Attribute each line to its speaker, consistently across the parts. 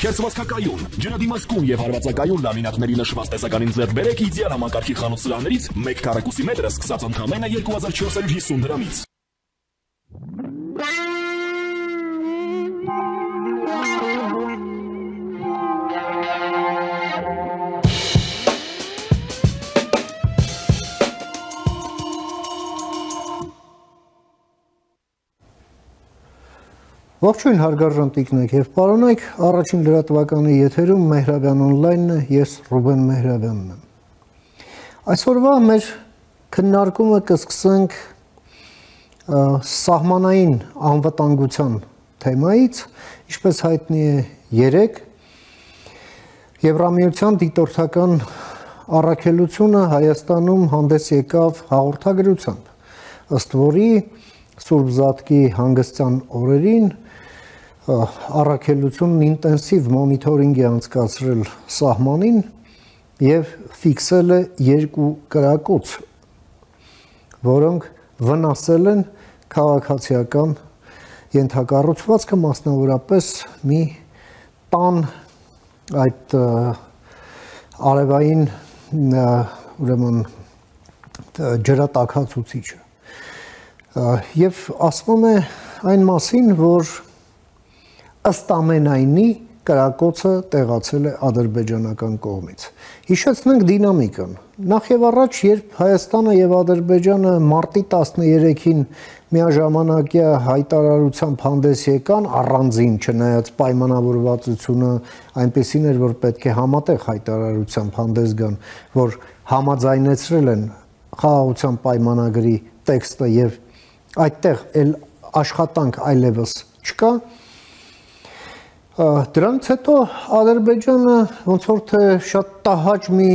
Speaker 1: Քերծվածքակայուն, ջրադիմացկուն եւ հարվածակայուն լամինատների նշված տեսականին ձեռք բերեք իդեալ համակարգի խանութ սրահներից 1 քառակուսի մետրը սկսած ընդամենը 2450 դրամից։
Speaker 2: Ողջույն հարգարժան տիկնիկ եւ պարոնայք, առաջին լրատվականի եթերում Մեհրաբյան օնլայնն է, ես Ռուբեն Մեհրաբյանն եմ։ Այսօրվա մեր քննարկումը կսկսենք սահմանային անվտանգության թեմայից, ինչպես հայտնի է 3 Եվրամիության դիտորդական առաքելությունը Հայաստանում հանդես եկավ հաղորդագրությամբ, ըստ որի Սուրբ Զատկի հանգստյան օրերին առաքելությունն ինտենսիվ մոնիթորինգ է անցկացրել սահմանին եւ ֆիքսել է 2 կրակոց, որոնք վնասել են քաղաքացիական ենթակառուցվածքը, մասնավորապես մի տան այդ արևային ուրեմն ջրատաքացուցիչը եւ ասվում է այն մասին, որ ըստ ամենայնի կրակոցը տեղացել է ադրբեջանական կողմից։ Հիշեցնենք դինամիկան։ Նախ եւ առաջ, երբ Հայաստանը եւ Ադրբեջանը մարտի 13-ին միաժամանակյա հայտարարությամբ հանդես եկան, առանձին չնայած պայմանավորվածությունը այնպեսին էր, որ պետք է համատեղ հայտարարությամբ հանդես գան, որ համաձայնեցրել են խաղաղության պայմանագրի տեքստը եւ այդտեղ էլ աշխատանք այլևս չկա։ Դրանից հետո Ադրբեջանը ոնց որ թե շատ տհաճ մի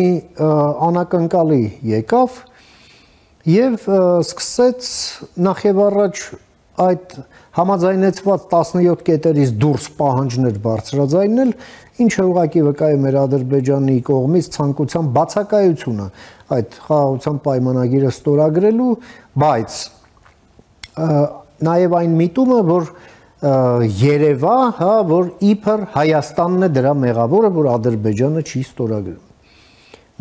Speaker 2: անակնկալի եկավ եւ սկսեց նախ եւ առաջ այդ համաձայնեցված 17 կետերից դուրս պահանջներ բարձրաձայնել, ինչը ուղղակի վկայում էր Ադրբեջանի կողմից ցանկության բացակայությունը այդ խաղաղության պայմանագիրը ստորագրելու, բայց նաեւ այն միտումը, որ երևա, հա, որ իբր Հայաստանն է դրա մեղավորը, որ Ադրբեջանը չի ստորագրում։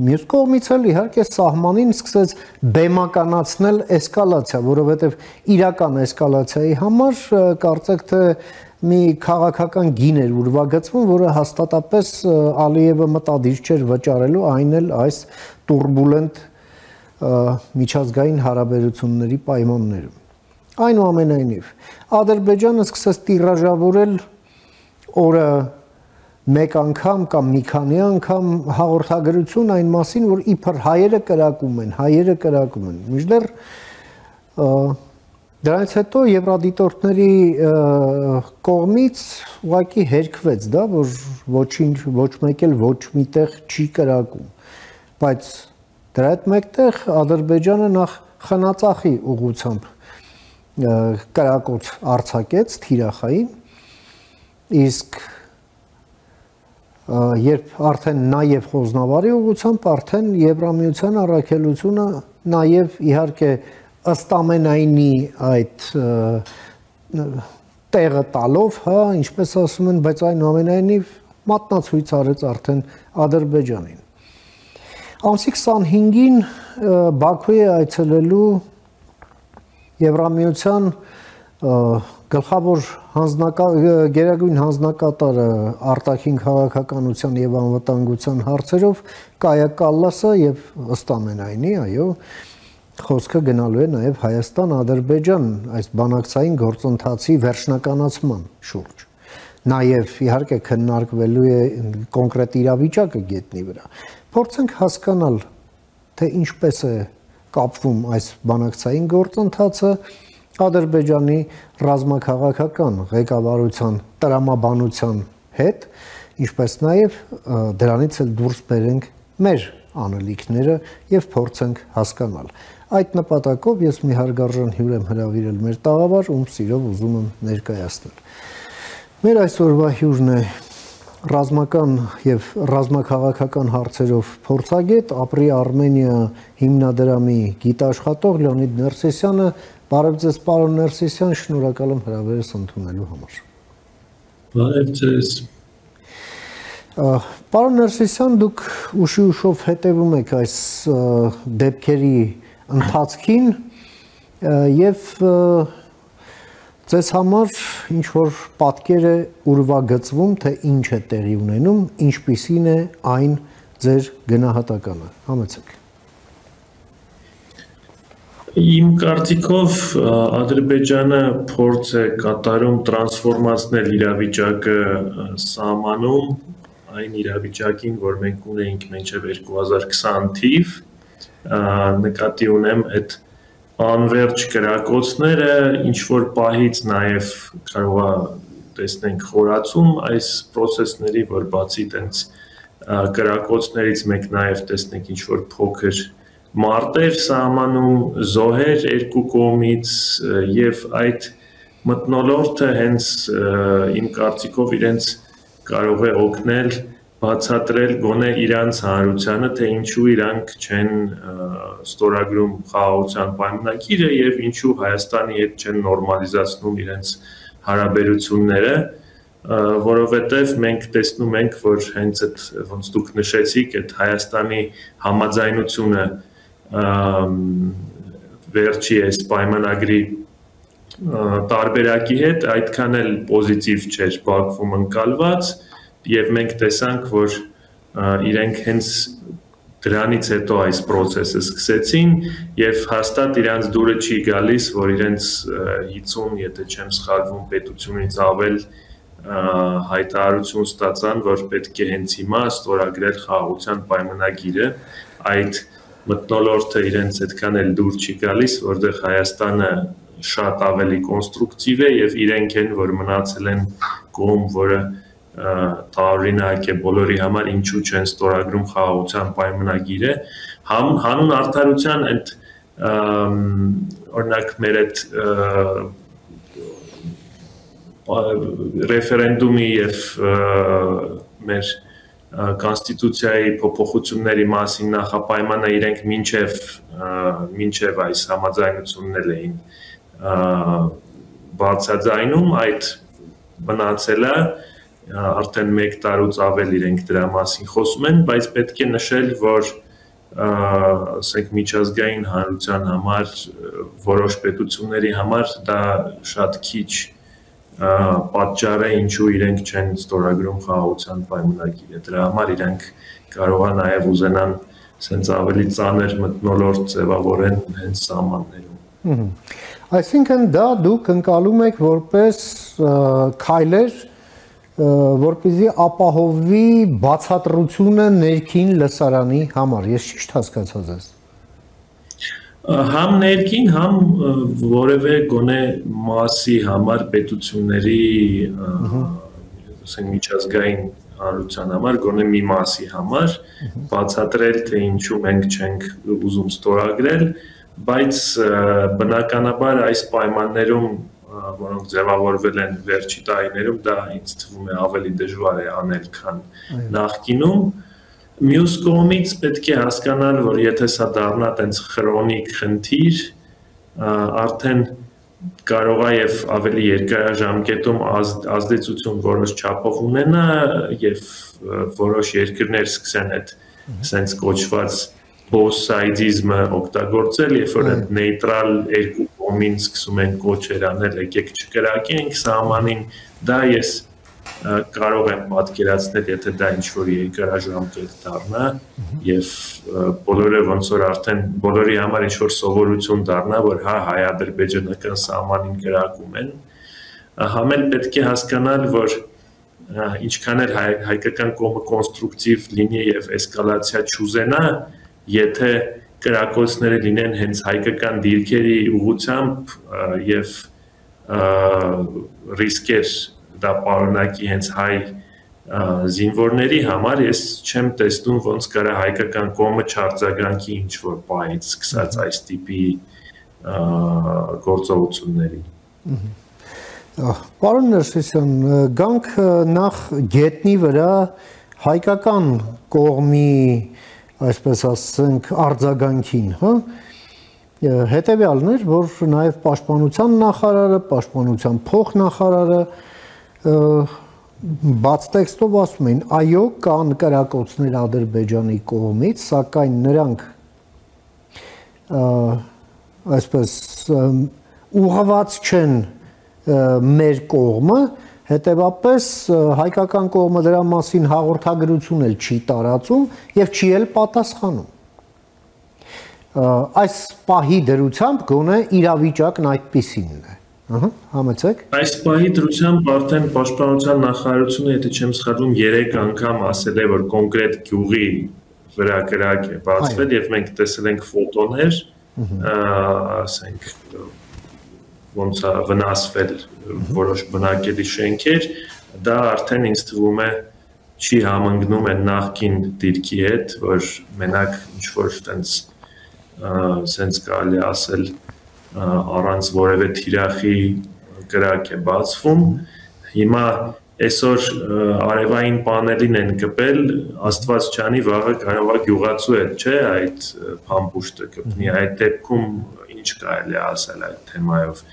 Speaker 2: Մյուս կողմից էլ իհարկե սահմանին սկսեց բեմականացնել էսկալացիա, որովհետև իրական էսկալացիայի համար կարծեք թե մի քաղաքական գին էր ուրվագծվում, որը հաստատապես Ալիևը մտադիր չէր վճարելու, այն էլ այս տուրբուլենտ միջազգային հարաբերությունների պայմաններում։ Այնուամենայնիվ, Ադրբեջանը սկսեց տիրաժավորել օրը մեկ անգամ կամ մի քանի անգամ հաղորդագրություն այն մասին, որ իբր հայերը կրակում են, մինչդեռ դրանից հետո եվրադիտորդների կողմից ուղղակի հերքվեց, դա, որ ոչինչ, ոչ մեկ էլ ոչ միտեղ չի կրակում, բայց դրա հետ մեկտեղ Ադրբեջանը նախ խնածախի ուղղությամբ կրակոց արձակեց թիրախային, իսկ երբ արդեն նաև խոզնավարի ուղղությամբ, արդեն Եվրամիության առաքելությունը նաև իհարկե ըստ ամենայնի այդ տեղը տալով, հա, ինչպես ասում են, բայց այնուամենայնիվ մատնացույց արեց արդեն Ադրբեջանին։ Ամսի 25-ին Բաքու է այցելելու Եվրամիության գլխավոր գերագույն հանձնակատարը արտաքին քաղաքականության եւ անվտանգության հարցերով Կայա Կալլասը եւ ըստ ամենայնի, այո, խոսքը գնալու է նաեւ Հայաստան-Ադրբեջան այս բանակցային գործընթացի վերջնականացման շուրջ։ Նաեւ իհարկե քննարկվելու է կոնկրետ իրավիճակը գետնի վրա։ Փորձենք հասկանալ, թե ինչպես է կապվում այս բանակցային գործընթացը Ադրբեջանի ռազմաքաղաքական ղեկավարության տրամաբանության հետ, ինչպես նաև դրանից էլ դուրս բերենք մեր անելիքները եւ փորձենք հասկանալ։ Այդ նպատակով ես մի հարգարժան հյուր եմ հրավիրել մեր տաղավար, ում սիրով ուզում եմ ներկայացնել։ Մեր այսօրվա հյուրն է ռազմական եւ ռազմաքաղաքական հարցերով փորձագետ, ապրի Արմենիա հիմնադրամի գիտաշխատող Լեոնիդ Ներսիսյանը։ Բարև ձեզ, պարոն Ներսիսյան, շնորհակալ եմ հրավերս ընդունելու համար։
Speaker 3: Բարև ձեզ։
Speaker 2: Պարոն Ներսիսյան, դուք ուշով հետևում եք այս դեպքերի ընթացքին եւ ձեզ համար ինչ որ պատկեր է ուրվագծվում, թե ինչ է տեղի ունենում, ինչպիսին է այն ձեր գնահատականը, համեցեք։
Speaker 3: Իմ կարծիքով Ադրբեջանը փորձ է կատարում տրանսֆորմացնել իրավիճակը սահմանում այն իրավիճակին, որ մենք ունեինք մինչև 2020 թիվ, նկատի ունեմ այդ անվերջ կրակոցները, ինչ որ պահից նաև կարող է տեսնենք խորացում այս պրոցեսների, որ բացի տենց կրակոցներից մեկ նաև տեսնենք ինչ որ փոքր մարտեր սահմանում, զոհեր երկու կողմից եւ այդ մթնոլորտը հենց իմ կարծիքով իրենց կարող է օգնել բացատրել գոնե իրանց հանրությանը, թե ինչու իրանք չեն ստորագրում խաղաղության պայմանագիրը եւ ինչու Հայաստանի հետ չեն նորմալիզացնում իրենց հարաբերությունները, որովհետեւ մենք տեսնում ենք, որ հենց այդ ոնց դուք նշեցիք, այդ Հայաստանի համաձայնությունը վերջի այս պայմանագրի տարբերակի հետ այդքան էլ պոզիտիվ չէր Բաքվում ընկալված եւ մենք տեսանք, որ իրենք հենց դրանից հետո այս process-ը սկսեցին եւ հաստատ իրանց դուրը չի գալիս, որ իրենց 50, եթե չեմ սխալվում, պետությունից ավել հայտարարություն ստացան, որ պետք է հենց հիմա ստորագրել խաղաղության պայմանագիրը, այդ մթնոլորտը իրենց այդքան էլ դուր չի գալիս, որտեղ Հայաստանը շատ ավելի կոնստրուկտիվ է եւ իրենք են, որ մնացել են կողմ, որը տարօրինակ է բոլորի համար, ինչու չեն ստորագրում խաղաղության պայմանագիրը, հանուն արդարության այդ օրինակ մեր այդ ռեֆերենդումի եւ մեր Կոնստիտուցիայի փոփոխությունների մասին նախապայմանը իրենք մինչև այս համաձայնությունն էին բացաձայնում, այդ մնացելը արդեն 1 տարուց ավել իրենք դրա մասին խոսում են, բայց պետք է նշել, որ ասենք միջազգային հանրության համար, որոշ պետությունների համար դա շատ քիչ պատճառ է ինչու իրենք չեն ստորագրում խաղաղության պայմանագիրը, դրա համար իրենք կարող է նաև ուզենան սենց ավելի ծանր մթնոլորտ ձևավորեն հենց սահմաններում։
Speaker 2: Այսինքն դա դուք ընկալում եք որպես քայլեր, որպեսզի ապահովվի բացատրությունը ներքին լսարանի համար, ես ճիշտ հասկացա ձեզ։
Speaker 3: Համ ներքին, համ որևէ գոնե մասի համար պետությունների միջազգային հանրության համար, գոնե մի մասի համար բացատրել, թե ինչու մենք չենք ուզում ստորագրել, բայց բնականաբար այս պայմաններում, որոնք ձևավորվել են վերջի տարիներում, դա ինձ թվում է ավելի դժվար է անել, քան նախկինում։ Մյուս կողմից պետք է հասկանալ, որ եթե սա դառնա տենց քրոնիկ խնդիր, արդեն կարող է եւ ավելի երկարաժամկետում ազդեցություն որոշ չափով ունենա եւ որոշ երկրներ սկսեն այդ sense կոչված both sides-ը օգտագործել, երբ որ այդ նեյտրալ երկու կողմին սկսում են կոչեր անել, եկեք չկրակենք սահմանին, դա ես կարող եմ պատկերացնել, եթե դա ինչ-որ երկարաժամկետ դառնա եւ բոլորը ոնց որ արդեն բոլորի համար ինչ-որ սովորություն դառնա, որ հայ-ադրբեջանական սահմանին կրակում են, համ էլ պետք է հասկանալ, որ ինչքան էլ հայկական կողմը կոնստրուկտիվ լինի եւ էսկալացիա չուզենա, եթե կրակոցները լինեն հենց հայկական դիրքերի ուղղությամբ եւ ռիսկեր դա պարունակի հենց հայ զինվորների համար, ես չեմ տեսնում ոնց կարա հայկական կողմը չարձագանքի ինչ-որ պահից սկսած այս տիպի գործողությունների։
Speaker 2: Պարոն Ներսիսյան, գանք նախ գետնի վրա հայկական կողմի, այսպես ասենք, արձագանքին, հա? Հետևյալն էր, որ նաև պաշտպանության նախարարը, պաշտպանության փոխնախարարը բաց տեքստով ասում են, այո, կան կրակոցներ Ադրբեջանի կողմից, սակայն նրանք այսպես ուղղված չեն մեր կողմը, հետևապես հայկական կողմը դրա մասին հաղորդագրություն էլ չի տարածում եւ չի էլ պատասխանում։ Այս պահի դրությամբ գոնե իրավիճակն այդպիսինն է։ Համեցեք։
Speaker 3: Այս պահի դրությամբ արդեն պաշտպանության նախարարությունը, եթե չեմ սխալվում, 3 անգամ ասել է, որ կոնկրետ գյուղի վրա կրակ է բացվել եւ մենք տեսել ենք ֆոտոներ, ասենք ոնց է վնասվել որոշ բնակելի շենքեր, դա արդեն ինձ թվում է չի համընկնում այն նախկին դիրքի հետ, որ մենակ ինչ-որ սենց կարելի ասել առանց որևէ թիրախի կրակ է բացվում։ Հիմա այսօր արևային պանելին են կպել, Աստված չանի վաղը կարող է գյուղացու է, չէ, այդ փամփուշտը կպնի, այդ դեպքում ինչ կարելի է ասել այդ թեմայով։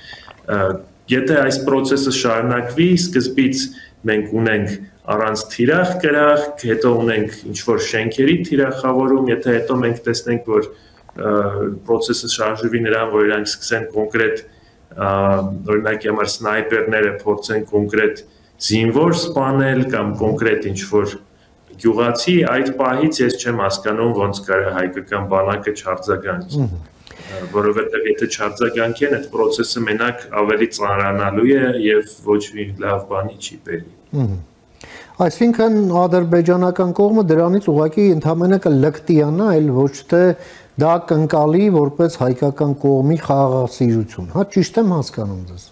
Speaker 3: Եթե այս process-ը շարունակվի, սկզբից մենք ունենք առանց թիրախ կրակ, հետո ունենք ինչ-որ շենքերի թիրախավորում, եթե հետո մենք տեսնենք, որ process-ը շարժվի նրան, որ իրանք սկսեն կոնկրետ, օրինակի համար սնայպերները փորձեն կոնկրետ զինվոր սպանել կամ կոնկրետ ինչ-որ գյուղացի, այդ պահից ես չեմ հասկանում ոնց կարա հայկական բանակը չարձագանքի, որովհետև եթե չարձագանքեն, այդ process-ը մենակ ավելի ծանրանալու է եւ ոչ մի լավ բանի չի բերի։
Speaker 2: Այսինքն ադրբեջանական կողմը դրանից ուղղակի ընդհանրապես կլկտիանա, այլ ոչ թե դա կընկալի որպես հայկական կողմի խաղաղասիրություն, հա, ճիշտ եմ հասկանում ձեզ։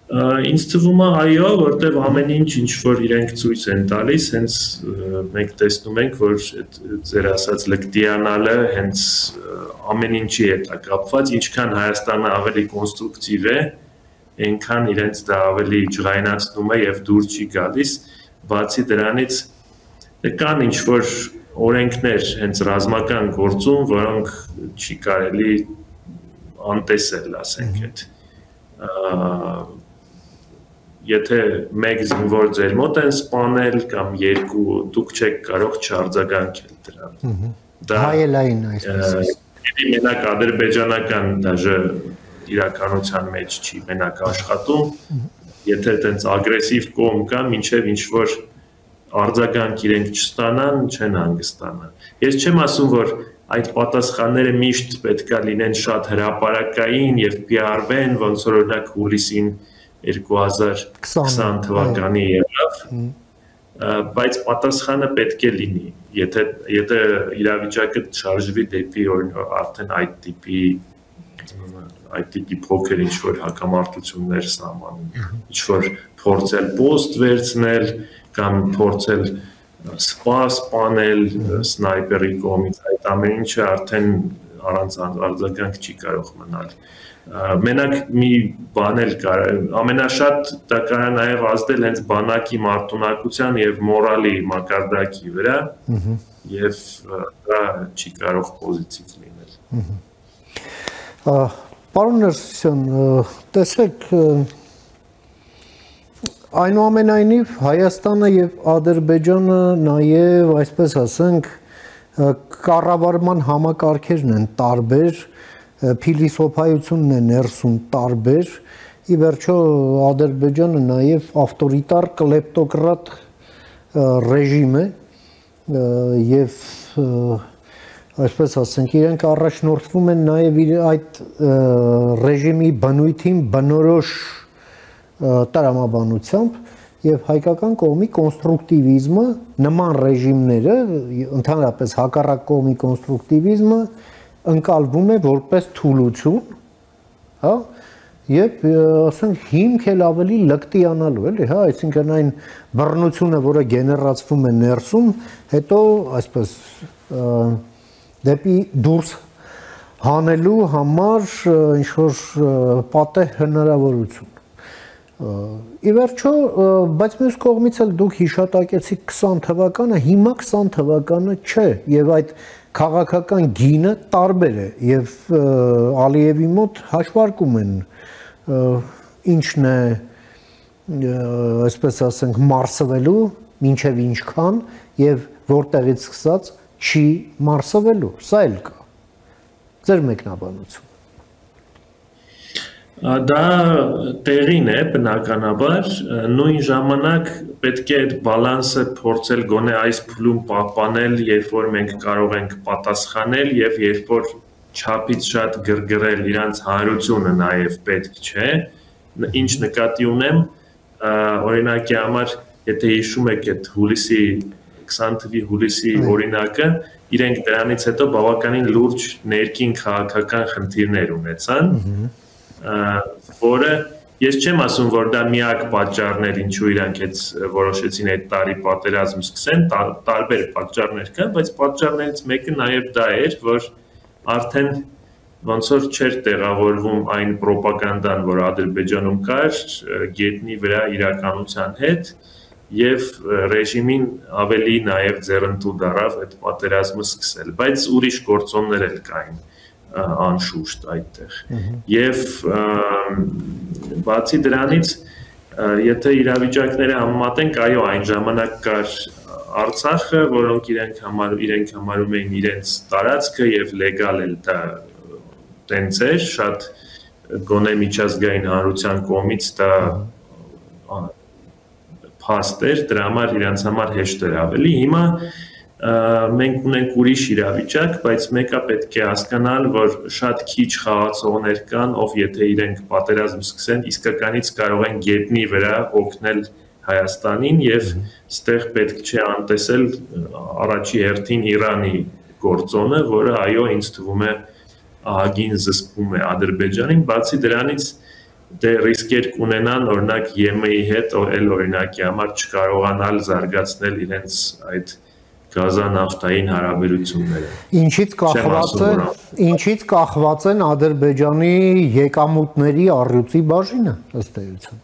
Speaker 3: Ինձ թվում է այո, որտեղ ամեն ինչ որ իրենք ցույց են տալիս, հենց մենք տեսնում ենք, որ ձեր ասած լկտիանալը հենց ամեն ինչի հետ է կապված, ինչքան Հայաստանը ավելի կոնստրուկտիվ է, այնքան իրենց դա ավելի ջղայնացնում է եւ դուր չի գալիս, բացի դրանից կան ինչ որ օրենքներ հենց ռազմական գործում, որոնք չի կարելի անտեսել, ասենք այդ եթե մեկ զինվոր ձեր մոտ են սպանել կամ երկու, դուք չեք կարող չարձագանքել դրան։ Դա
Speaker 2: հայելային այսպես։
Speaker 3: Մենակ ադրբեջանական դաժե իրականության մեջ չի մենակ աշխատում, եթե այդպես ագրեսիվ կողմ կա, մինչև ինչ որ արձագանք իրենք չստանան, չեն հանգստանա։ Ես չեմ ասում, որ այդ պատասխանները միշտ պետքա լինեն շատ հրապարակային եւ PR-վեն, ոնց որ օրինակ հուլիսին 2020 թվականի եղավ, բայց պատասխանը պետք է լինի, եթե իրավիճակը շարժվի դեպի արդեն այդ տիպի փոքր ինչ-որ հակամարտություններ սահմանում, ինչ-որ փորձել պոստ վերցնել կամ փորձել սպա սպանել սնայպերի կողմից, այդ ամեն ինչը արդեն առանց արձագանք չի կարող մնալ։ Մենակ մի բան էլ կար, ամենաշատ դա կարա նաև ազդել հենց բանակի մարտունակության եւ մորալի մակարդակի վրա եւ դա չի կարող պոզիտիվ լինել։
Speaker 2: Պարոն Ներսիսյան, տեսեք, այնուամենայնիվ Հայաստանը եւ Ադրբեջանը նաեւ, այսպես ասենք, կառավարման համակարգերն են տարբեր, փիլիսոփայությունն է ներսում տարբեր, ի վերջո Ադրբեջանը նաև ավտորիտար կլեպտոկրատ ռեժիմ է եւ այսպես ասենք իրենք առաջնորդվում են նաև այդ ռեժիմի բնույթին բնորոշ տրամաբանությամբ եւ հայկական կողմի կոնստրուկտիվիզմը նման ռեժիմները ընդհանրապես հակառակ կողմի կոնստրուկտիվիզմը ընկալվում է որպես թուլություն, հա, եւ ասենք հիմք էլ ավելի լկտիանալու էլի, հա, այսինքն այն բռնությունը, որը գեներացվում է ներսում, հետո այսպես դեպի դուրս հանելու համար ինչ որ պատեհ հնարավորություն։ Ի վերջո, բայց մյուս կողմից էլ դուք հիշատակեցիք 20 թվականը, հիմա 20 թվականը չէ, եւ այդ քաղաքական գինը տարբեր է եւ Ալիևի մոտ հաշվարկում են ինչն է այսպես ասենք, մարսվելու, մինչև ինչքան եւ որտեղից սկսած չի մարսվելու, սա էլ կա։ Ձեր մեկնաբանություն։
Speaker 3: Դա տեղին է բնականաբար, նույն ժամանակ պետք է այդ բալանսը փորձել գոնե այս փուլում պահպանել, երբ որ մենք կարող ենք պատասխանել եւ երբ որ չափից շատ գրգռել իրանց հանրությունը նաեւ պետք չէ։ Ինչ նկատի ունեմ, օրինակի համար, եթե հիշում եք այդ հուլիսի 20 թվականի հուլիսի օրինակը, իրենք դրանից հետո բավականին լուրջ ներքին քաղաքական խնդիրներ ունեցան, որը ես չեմ ասում, որ դա միակ պատճառն էր, ինչու իրանք այդ որոշեցին այդ տարի պատերազմ սկսեն, տարբեր պատճառներ կան, բայց պատճառներից մեկը նաև դա էր, որ արդեն ոնց որ չէր տեղավորվում այն ռոպագանդան, որ Ադրբեջանում կար, գետնի վրա իրականության հետ, եւ ռեժիմին ավելի նաեւ ձեռնտու դարավ այդ պատերազմը սկսել, բայց ուրիշ գործոններ էլ կային անշուշտ այդտեղ։ Եվ բացի դրանից, եթե իրավիճակները համեմատենք, այո, այն ժամանակ կար Արցախը, որոնք իրենք համարում էին իրենց տարածքը եւ լեգալ էլ դա տենց էր, շատ գոնե միջազգային հանրության կողմից դա փաստ էր, դրա համար իրանց համար հեշտ էր ավելի։ Հիմա մենք ունենք ուրիշ իրավիճակ, բայց մեկը պետք է հասկանալ, որ շատ քիչ խաղացողներ կան, ով եթե իրենք պատերազմ սկսեն, իսկականից կարող են գետնի վրա օգնել Հայաստանին եւ ստեղ պետք չէ անտեսել առաջի հերթին Իրանի գործոնը, որը այո, ինձ թվում է ահագին զսպում է Ադրբեջանին, բացի դրանից դե ռիսկեր կունենան օրինակ ԵՄ-ի հետ էլ օրինակի համար չկարողանալ զարգացնել իրենց այդ գազանավթային հարաբերությունները։
Speaker 2: Ինչից կախված են Ադրբեջանի եկամուտների առյուծի բաժինը ըստ էության։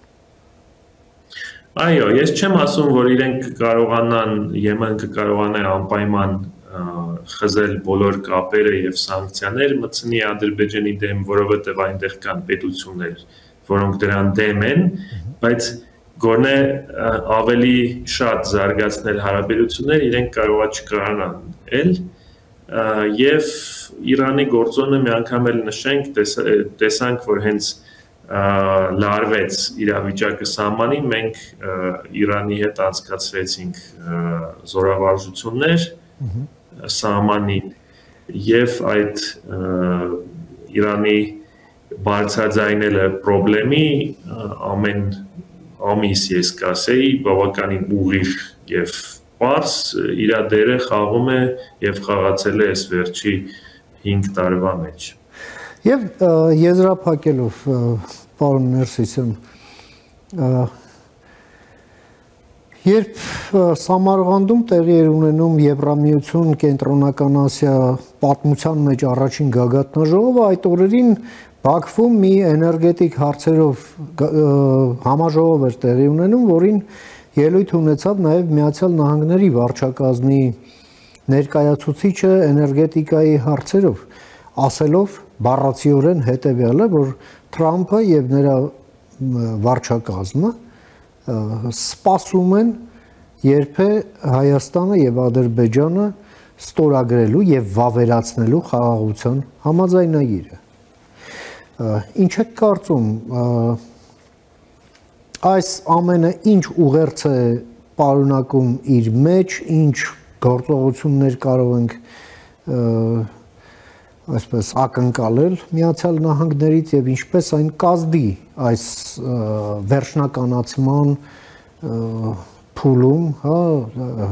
Speaker 3: Այո, ես չեմ ասում, որ իրենք կկարողանան, ԵՄ-ն կկարողանա անպայման խզել բոլոր կապերը եւ սանկցիաներ մտցնի Ադրբեջանի դեմ, որովհետեւ այնտեղ կան պետություններ, որոնք դրան դեմ են, բայց գոնե ավելի շատ զարգացնել հարաբերություններ իրենք կարողա չկարանան էլ եւ Իրանի գործոնը մի անգամ էլ նշենք, տեսանք, որ հենց լարվեց իրավիճակը սահմանին, մենք Իրանի հետ անցկացրեցինք զորավարժություններ սահմանին եւ այդ Իրանի բարձրաձայնելը խնդրի ամեն ամիս ես կասեի բավականին ուղիղ եւ պարզ իր դերը խաղում է եւ խաղացել է այս վերջի 5 տարվա մեջ։
Speaker 2: Եվ եզրափակելով պարոն Ներսիսյան, երբ Սամարղանդում տեղի էր ունենում Եվրամիություն Կենտրոնական Ասիա պատմության մեջ առաջին գագաթնաժողովը, այդ օրերին Բաքվում մի էներգետիկ հարցերով համաժողով էր տեղի ունենում, որին ելույթ ունեցավ նաև Միացյալ Նահանգների վարչակազմի ներկայացուցիչը էներգետիկայի հարցերով, ասելով բառացիորեն հետևյալը, որ Թրամփը եւ նրա վարչակազմը սպասում են երբե Հայաստանը եւ Ադրբեջանը ստորագրելու եւ վավերացնելու խաղաղության համաձայնագիրը։ Ինչ եք կարծում, այս ամենը ինչ ուղերձ է պարունակում իր մեջ, ինչ գործողություններ կարող ենք այսպես ակնկալել Միացյալ Նահանգներից եւ ինչպես այն կազդի այս վերջնականացման փուլում, հա,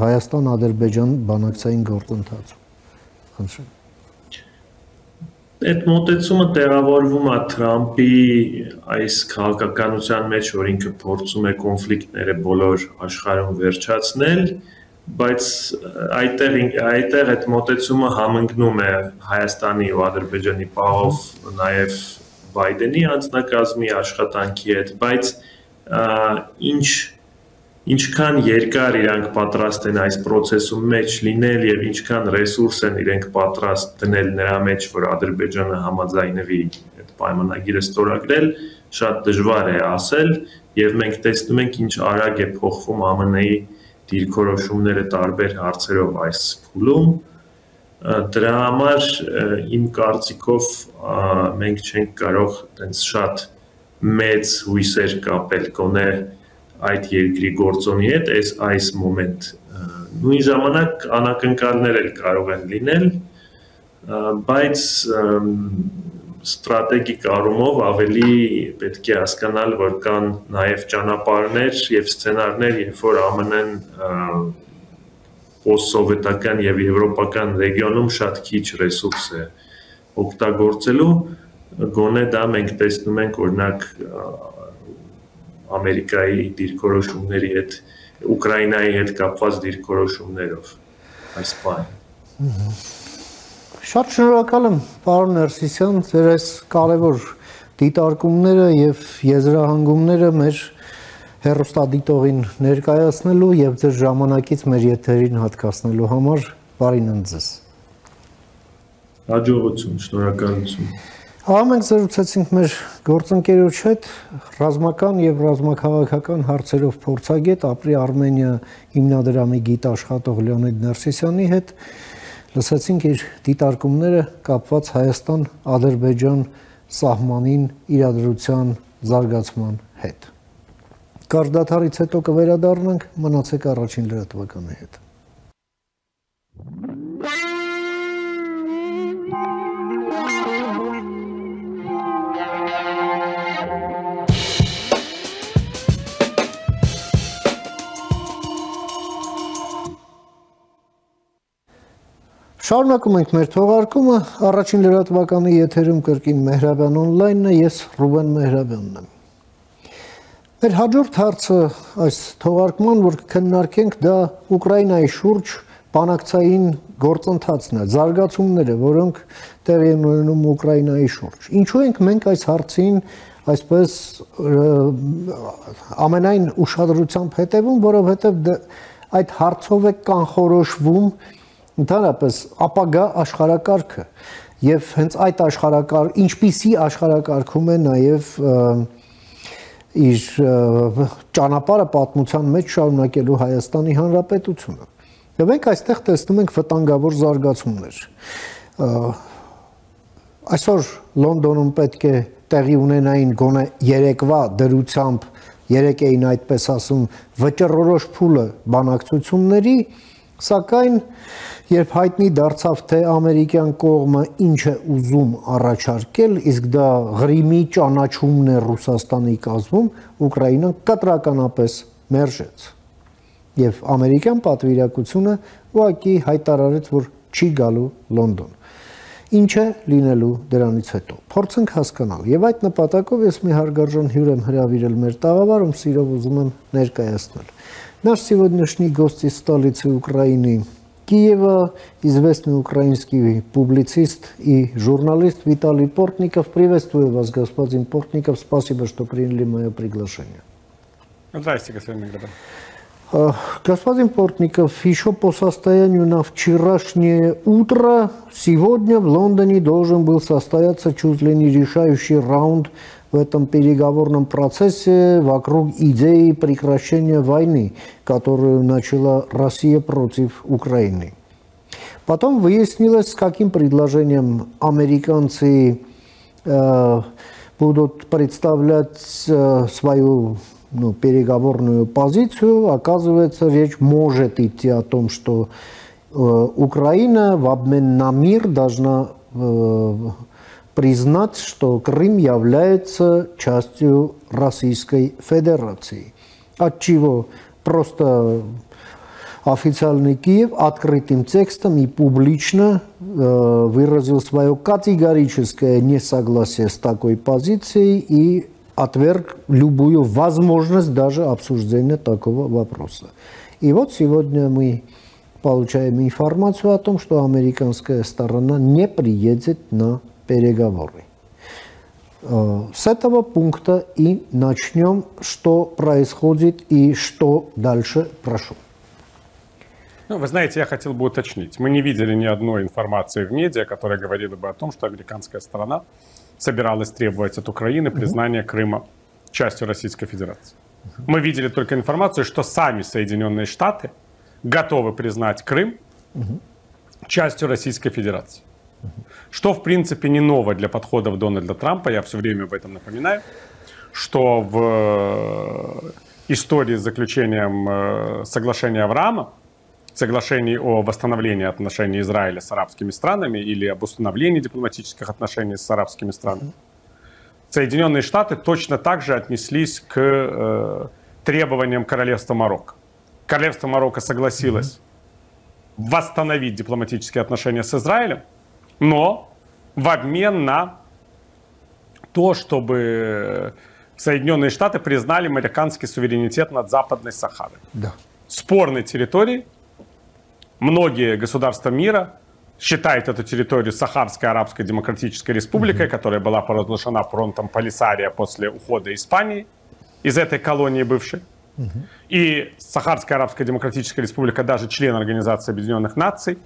Speaker 2: Հայաստան-Ադրբեջան բանակցային գործընթացում։ Խնդրեմ։
Speaker 3: Այդ մոտեցումը տեղավորվում է Թրամփի այս քաղաքականության մեջ, որ ինքը փորձում է կոնֆլիկտները բոլոր աշխարհում վերջացնել, բայց այդտեղ այդ մոտեցումը համընկնում է Հայաստանի ու Ադրբեջանի պահով նաև Բայդենի անձնակազմի աշխատանքի հետ, բայց ինչքան երկար իրանք պատրաստ են այս process-ում մեջ լինել եւ ինչքան ռեսուրս են իրենք պատրաստ դնել նրա մեջ, որ Ադրբեջանը համաձայնվի այդ պայմանագիրը ստորագրել, շատ դժվար է ասել, եւ մենք տեսնում ենք ինչ արագ է փոխվում ԱՄՆ-ի դիրքորոշումները տարբեր հարցերով այս փուլում։ Դրա համար իմ կարծիքով մենք չենք կարող այդպես շատ մեծ հույսեր կապել գոնե այդ երկրի գործոնի հետ այս մոմենտ։ Նույն ժամանակ անակնկալներ էլ կարող են լինել, բայց ստրատեգիկ առումով ավելի պետք է հասկանալ, որ կան նաև ճանապարհներ եւ սցենարներ, երբ որ ԱՄՆ-ն post-սովետական եւ եվրոպական ռեգիոնում շատ քիչ ռեսուրս է օգտագործելու, գոնե դա մենք տեսնում ենք օրինակ Ամերիկայի դիրքորոշումների հետ, Ուկրաինայի հետ կապված դիրքորոշումներով այս բանը։
Speaker 2: Շատ շնորհակալ եմ, պարոն Ներսիսյան, ձեր այս կարևոր դիտարկումները եւ եզրահանգումները մեր հեռուստադիտողին ներկայացնելու եւ ձեր ժամանակից մեր եթերին հատկացնելու համար բարին ընձեզ։
Speaker 3: Հաջողություն, շնորհակալություն։
Speaker 2: Մենք զրուցեցինք մեր գործընկերոջ հետ ռազմական եւ ռազմաքաղաքական հարցերով փորձագետ ապրի Արմենիա հիմնադրամի գիտաշխատող Լեոնիդ Ներսիսյանի հետ, լսեցինք իր դիտարկումները կապված Հայաստան-Ադրբեջան սահմանին իրադրության զարգացման հետ։ Կարճ դադարից հետո կվերադառնանք, մնացեք առաջին լրատվականի հետ։ Շարունակում ենք մեր թողարկումը, առաջին լրատվականի եթերում կրկին Մեհրաբյան օնլայնն է, ես Ռուբեն Մեհրաբյանն եմ։ Մեր հաջորդ հարցը այս թողարկման, որ քննարկենք, դա Ուկրաինայի շուրջ բանակցային գործընթացն է, զարգացումները, որոնք տեղի են ունենում Ուկրաինայի շուրջ։ Ինչու ենք մենք այս հարցին այսպես ամենայն ուշադրությամբ հետևում, որովհետև այդ հարցով է կանխորոշվում ընդհանրապես ապագա աշխարհակարգը եւ հենց այդ աշխարհակարգ ինչպիսի աշխարհակարգում է նաեւ իր ճանապարհը պատմության մեջ շարունակելու Հայաստանի Հանրապետությունը։ Եվ մենք այստեղ տեսնում ենք վտանգավոր զարգացումներ։ Այսօր Լոնդոնում պետք է տեղի ունենային գոնե երեկվա դրությամբ, երեք էին այդպես ասում, վճռորոշ փուլը բանակցությունների, սակայն երբ հայտնի դարձավ, թե ամերիկյան կողմը ինչ է ուզում առաջարկել, իսկ դա Ղրիմի ճանաչումն է Ռուսաստանի կազմում, Ուկրաինան կտրականապես մերժեց։ Եվ ամերիկյան պատվիրակությունը ուղղակի հայտարարեց, որ չի գալու Լոնդոն։ Ինչ է լինելու дրանից հետո։ Փորձենք հասկանալ։ Եվ այդ նպատակով ես մի հարգարժան հյուր եմ հրավիրել մեր տաղավարում, սիրով ուզում եմ ներկայացնել։ Наш сегодняшний гость из столицы Украины Киева, известный украинский публицист и журналист Виталий Портников. Приветствую вас, господин Портников. Спасибо, что приняли мое приглашение.
Speaker 4: Здравствуйте, господин Меграда.
Speaker 2: Господин Портников, еще по состоянию на вчерашнее утро, сегодня в Лондоне должен был состояться чуть ли не решающий раунд в этом переговорном процессе вокруг идеи прекращения войны, которую начала Россия против Украины. Потом выяснилось, с каким предложением американцы будут представлять свою переговорную позицию. Оказывается, речь может идти о том, что Украина в обмен на мир должна признать, что Крым является частью Российской Федерации. Отчего просто официальный Киев открытым текстом и публично выразил свое категорическое несогласие с такой позицией и отверг любую возможность даже обсуждения такого вопроса. И вот сегодня мы получаем информацию о том, что американская сторона не приедет на переговоры. С этого пункта и начнем, что происходит и что дальше. Прошу.
Speaker 4: Вы знаете, я хотел бы уточнить. Мы не видели ни одной информации в медиа, которая говорила бы о том, что американская сторона собиралась требовать от Украины признания Крыма частью Российской Федерации. Мы видели только информацию, что сами Соединенные Штаты готовы признать Крым частью Российской Федерации. Что, в принципе, не ново для подходов Дональда Трампа, я все время об этом напоминаю, что в истории с заключением соглашения Авраама, соглашений о восстановлении отношений Израиля с арабскими странами или об установлении дипломатических отношений с арабскими странами, Соединенные Штаты точно так же отнеслись к требованиям Королевства Марокко. Королевство Марокко согласилось восстановить дипломатические отношения с Израилем, но в обмен на то, чтобы Соединенные Штаты признали американский суверенитет над Западной Сахарой.
Speaker 2: Да.
Speaker 4: Спорной территорией. Многие государства мира считают эту территорию Сахарской Арабской Демократической Республикой, которая была провозглашена фронтом Полисария после ухода Испании из этой колонии бывшей. И Сахарская Арабская Демократическая Республика даже член Организации Объединенных Наций,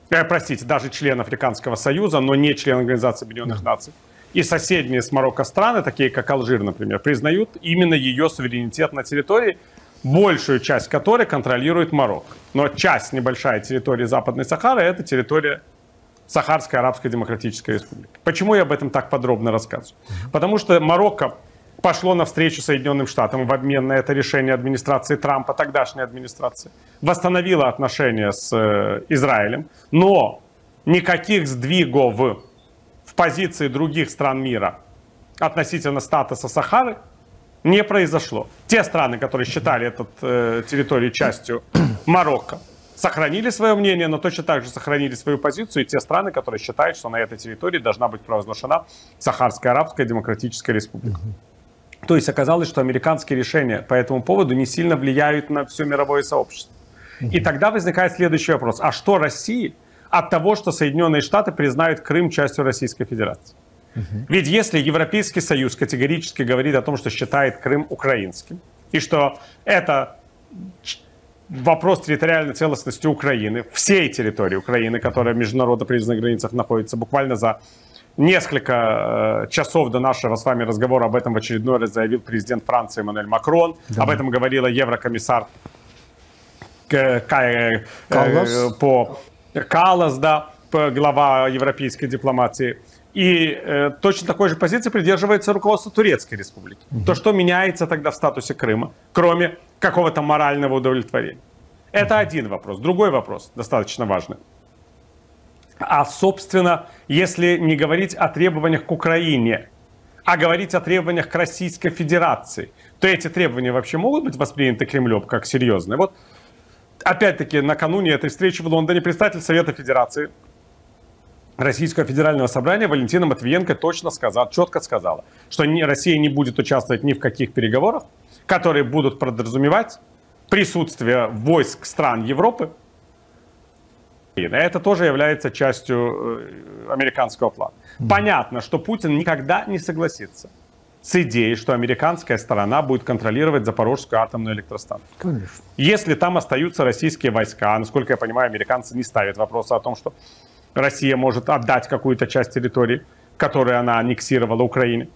Speaker 4: простите, даже член Африканского Союза, но не член Организации Объединенных Наций. И соседние с Марокко страны, такие как Алжир, например, признают именно ее суверенитет на территории, большую часть которой контролирует Марокко. Но часть небольшая территории Западной Сахары – это территория Сахарской Арабской Демократической Республики. Почему я об этом так подробно рассказываю? Потому что Марокко пошло навстречу Соединенным Штатам в обмен на это решение администрации Трампа, тогдашней администрации, восстановило отношения с Израилем, но никаких сдвигов в позиции других стран мира относительно статуса Сахары не произошло. Те страны, которые считали эту территорию частью Марокко, сохранили свое мнение, но точно так же сохранили свою позицию и те страны, которые считают, что на этой территории должна быть провозглашена Сахарская Арабская Демократическая Республика. То есть оказалось, что американские решения по этому поводу не сильно влияют на все мировое сообщество. И тогда возникает следующий вопрос. А что России от того, что Соединенные Штаты признают Крым частью Российской Федерации? Ведь если Европейский Союз категорически говорит о том, что считает Крым украинским, и что это вопрос территориальной целостности Украины, всей территории Украины, которая в международно признанных границах находится, буквально за несколько часов до нашего с вами разговора об этом в очередной раз заявил президент Франции Эммануэль Макрон, об этом говорила еврокомиссар Каллас, да, глава европейской дипломатии. И точно такой же позиции придерживается руководство Турецкой Республики. То, что меняется тогда в статусе Крыма, кроме какого-то морального удовлетворения. Это один вопрос. Другой вопрос, достаточно важный. А, собственно, если не говорить о требованиях к Украине, а говорить о требованиях к Российской Федерации, то эти требования вообще могут быть восприняты Кремлем как серьезные? Вот, опять-таки, накануне этой встречи в Лондоне представитель Совета Федерации Российского федерального собрания Валентина Матвиенко четко сказала, что Россия не будет участвовать ни в каких переговорах, которые будут подразумевать присутствие войск стран Европы. Это тоже является частью американского плана. Понятно, что Путин никогда не согласится с идеей, что американская сторона будет контролировать Запорожскую атомную электростанцию.
Speaker 2: Конечно.
Speaker 4: Если там остаются российские войска, насколько я понимаю, американцы не ставят вопроса о том, что Россия может отдать какую-то часть территории, которую она аннексировала Украине,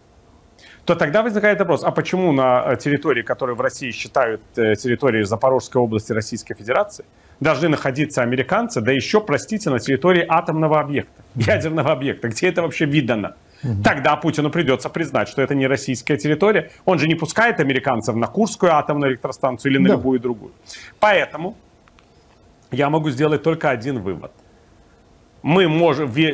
Speaker 4: то тогда возникает вопрос, а почему на территории, которую в России считают территорией Запорожской области Российской Федерации, должны находиться американцы, да еще, простите, на территории атомного объекта, ядерного объекта, где это вообще видано? Тогда Путину придется признать, что это не российская территория. Он же не пускает американцев на Курскую атомную электростанцию или на любую другую. Поэтому я могу сделать только один вывод. Мы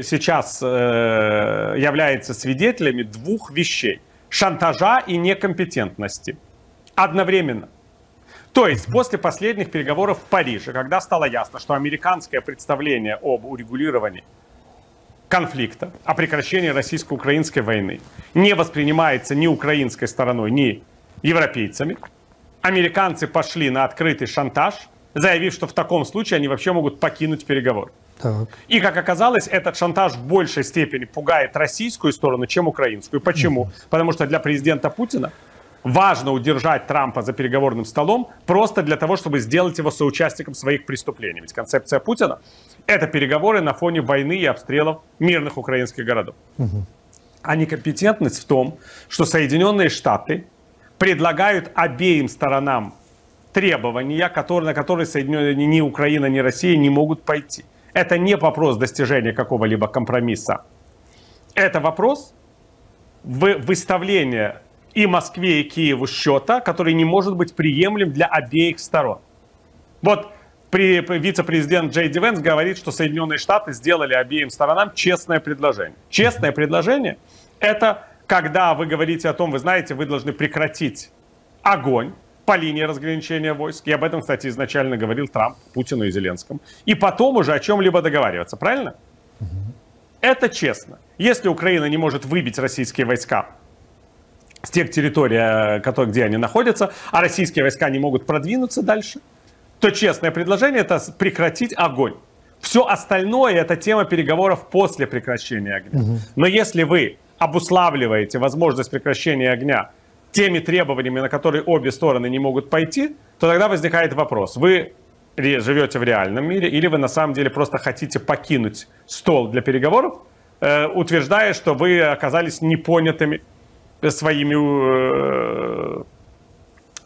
Speaker 4: сейчас являемся свидетелями двух вещей. Шантажа и некомпетентности. Одновременно. То есть после последних переговоров в Париже, когда стало ясно, что американское представление об урегулировании конфликта, о прекращении российско-украинской войны не воспринимается ни украинской стороной, ни европейцами, американцы пошли на открытый шантаж, заявив, что в таком случае они вообще могут покинуть переговоры. Так. И, как оказалось, этот шантаж в большей степени пугает российскую сторону, чем украинскую. Почему? Потому что для президента Путина важно удержать Трампа за переговорным столом просто для того, чтобы сделать его соучастником своих преступлений. Ведь концепция Путина – это переговоры на фоне войны и обстрелов мирных украинских городов. А некомпетентность в том, что Соединенные Штаты предлагают обеим сторонам требования, на которые ни Украина, ни Россия не могут пойти. Это не вопрос достижения какого-либо компромисса. Это вопрос выставления и Москве, и Киеву счета, который не может быть приемлем для обеих сторон. Вот вице-президент Джей Ди Венс говорит, что Соединенные Штаты сделали обеим сторонам честное предложение. Честное предложение – это когда вы говорите о том, вы знаете, вы должны прекратить огонь по линии разграничения войск. И об этом, кстати, изначально говорил Трамп Путину и Зеленскому. И потом уже о чем-либо договариваться, правильно? Это честно. Если Украина не может выбить российские войска с тех территорий, где они находятся, а российские войска не могут продвинуться дальше, то честное предложение – это прекратить огонь. Все остальное – это тема переговоров после прекращения огня. Но если вы обуславливаете возможность прекращения огня теми требованиями, на которые обе стороны не могут пойти, то тогда возникает вопрос. Вы живете в реальном мире или вы на самом деле просто хотите покинуть стол для переговоров, утверждая, что вы оказались непонятыми своими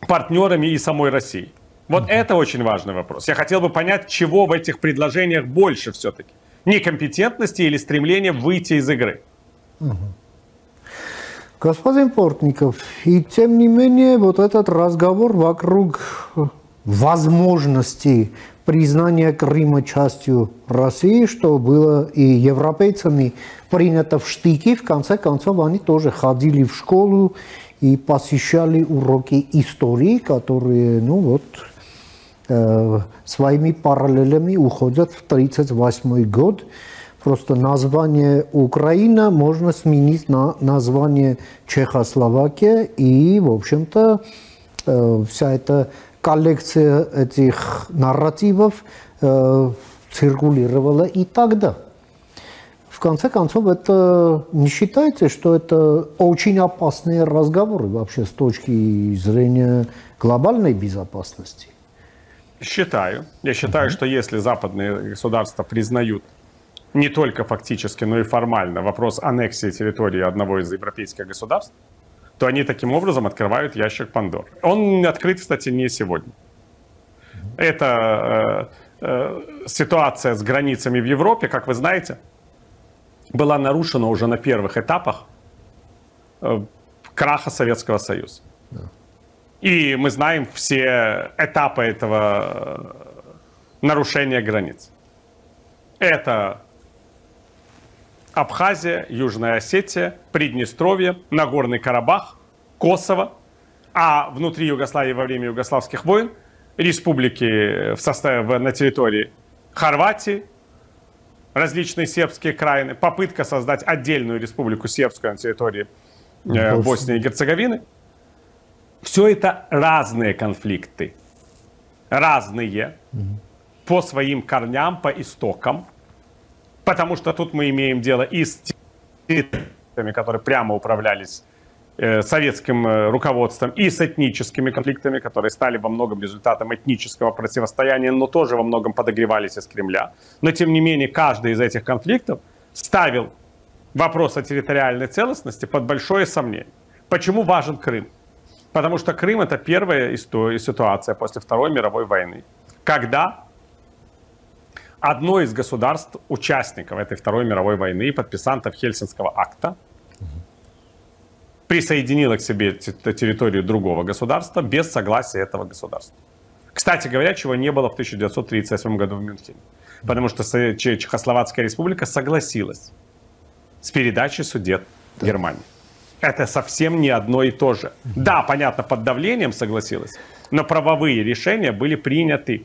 Speaker 4: партнерами и самой Россией? Вот это очень важный вопрос. Я хотел бы понять, чего в этих предложениях больше все-таки. Некомпетентности или стремления выйти из игры?
Speaker 2: Господин Портников, и тем не менее, вот этот разговор вокруг возможности признания Крыма частью России, что было и европейцами принято в штыки, в конце концов, они тоже ходили в школу и посещали уроки истории, которые, ну вот, своими параллелями уходят в 1938 год. Просто название Украина можно сменить на название Чехословакия, и, в общем-то, вся эта коллекция этих нарративов циркулировала и тогда. В конце концов, это не считаете, что это очень опасные разговоры вообще с точки зрения глобальной безопасности?
Speaker 4: Считаю. Я считаю, что если западные государства признают не только фактически, но и формально вопрос аннексии территории одного из европейских государств, то они таким образом открывают ящик Пандоры. Он открыт, кстати, не сегодня. Это ситуация с границами в Европе, как вы знаете, была нарушена уже на первых этапах краха Советского Союза. И мы знаем все этапы этого нарушения границ. Это Абхазия, Южная Осетия, Приднестровье, Нагорный Карабах, Косово, а внутри Югославии во время югославских войн республики на территории Хорватии, различные сербские краины, попытка создать отдельную республику сербскую на территории Боснии и Герцеговины. Все это разные конфликты, разные по своим корням, по истокам. Потому что тут мы имеем дело и с территориями, которые прямо управлялись советским руководством, и с этническими конфликтами, которые стали во многом результатом этнического противостояния, но тоже во многом подогревались из Кремля. Но тем не менее, каждый из этих конфликтов ставил вопрос о территориальной целостности под большое сомнение. Почему важен Крым? Потому что Крым — это первая ситуация после Второй мировой войны, когда одно из государств, участников этой Второй мировой войны и подписантов Хельсинского акта, присоединило к себе территорию другого государства без согласия этого государства. Кстати говоря, чего не было в 1938 году в Мюнхене. Потому что Чехословацкая республика согласилась с передачей Судет Германии. Это совсем не одно и то же. Да, понятно, под давлением согласилась, но правовые решения были приняты.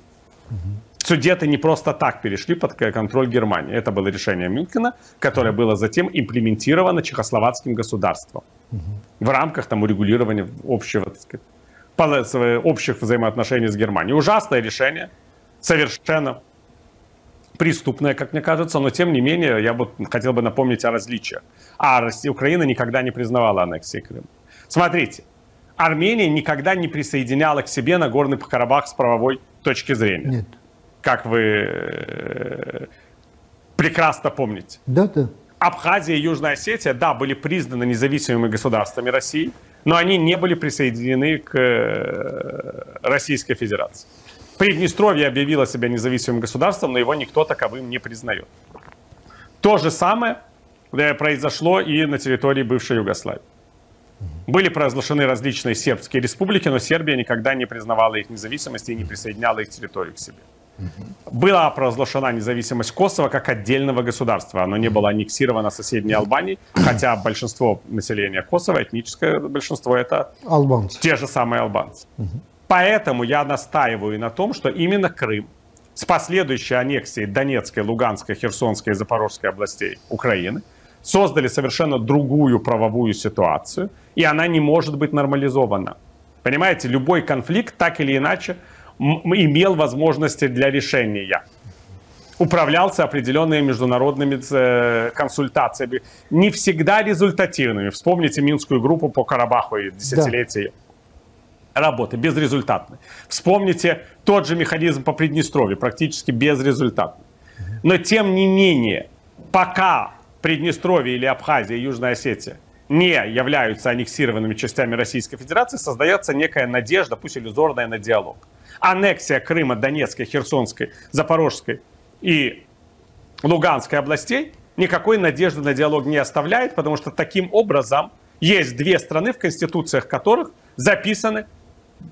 Speaker 4: Судеты не просто так перешли под контроль Германии. Это было решение Мюнхена, которое было затем имплементировано чехословацким государством в рамках урегулирования общих взаимоотношений с Германией. Ужасное решение, совершенно преступное, как мне кажется, но тем не менее я хотел бы напомнить о различиях. Украина никогда не признавала аннексии Крыма. Смотрите, Армения никогда не присоединяла к себе Нагорный Карабах с правовой точки зрения.
Speaker 2: Нет.
Speaker 4: Как вы прекрасно помните.
Speaker 2: Да.
Speaker 4: Абхазия и Южная Осетия, да, были признаны независимыми государствами России, но они не были присоединены к Российской Федерации. Приднестровье объявило себя независимым государством, но его никто таковым не признает. То же самое произошло и на территории бывшей Югославии. Были провозглашены различные сербские республики, но Сербия никогда не признавала их независимости и не присоединяла их территорию к себе. Была провозглашена независимость Косово как отдельного государства. Оно не было аннексировано соседней Албанией, хотя большинство населения Косово, этническое большинство, это
Speaker 2: албанцы.
Speaker 4: Те же самые албанцы. Поэтому я настаиваю на том, что именно Крым с последующей аннексией Донецкой, Луганской, Херсонской и Запорожской областей Украины создали совершенно другую правовую ситуацию, и она не может быть нормализована. Понимаете, любой конфликт так или иначе имел возможности для решения. Управлялся определенными международными консультациями, не всегда результативными. Вспомните Минскую группу по Карабаху и десятилетия работы, безрезультатной. Вспомните тот же механизм по Приднестровью, практически безрезультатный. Но тем не менее, пока Приднестровье или Абхазия и Южная Осетия не являются аннексированными частями Российской Федерации, создается некая надежда, пусть иллюзорная, на диалог. Аннексия Крыма, Донецкой, Херсонской, Запорожской и Луганской областей никакой надежды на диалог не оставляет, потому что таким образом есть две страны, в конституциях которых записаны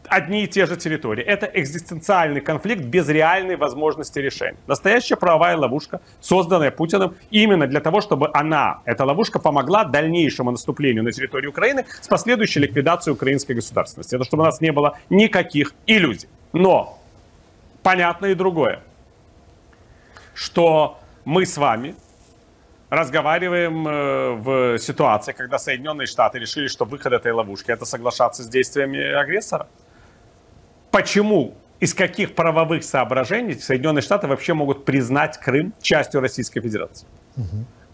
Speaker 4: одни и те же территории. Это экзистенциальный конфликт без реальной возможности решения. Настоящая правовая ловушка, созданная Путиным именно для того, чтобы эта ловушка, помогла дальнейшему наступлению на территорию Украины с последующей ликвидацией украинской государственности. Это чтобы у нас не было никаких иллюзий. Но понятно и другое, что мы с вами разговариваем в ситуации, когда Соединенные Штаты решили, что выход этой ловушки — это соглашаться с действиями агрессора. Почему, из каких правовых соображений Соединенные Штаты вообще могут признать Крым частью Российской Федерации?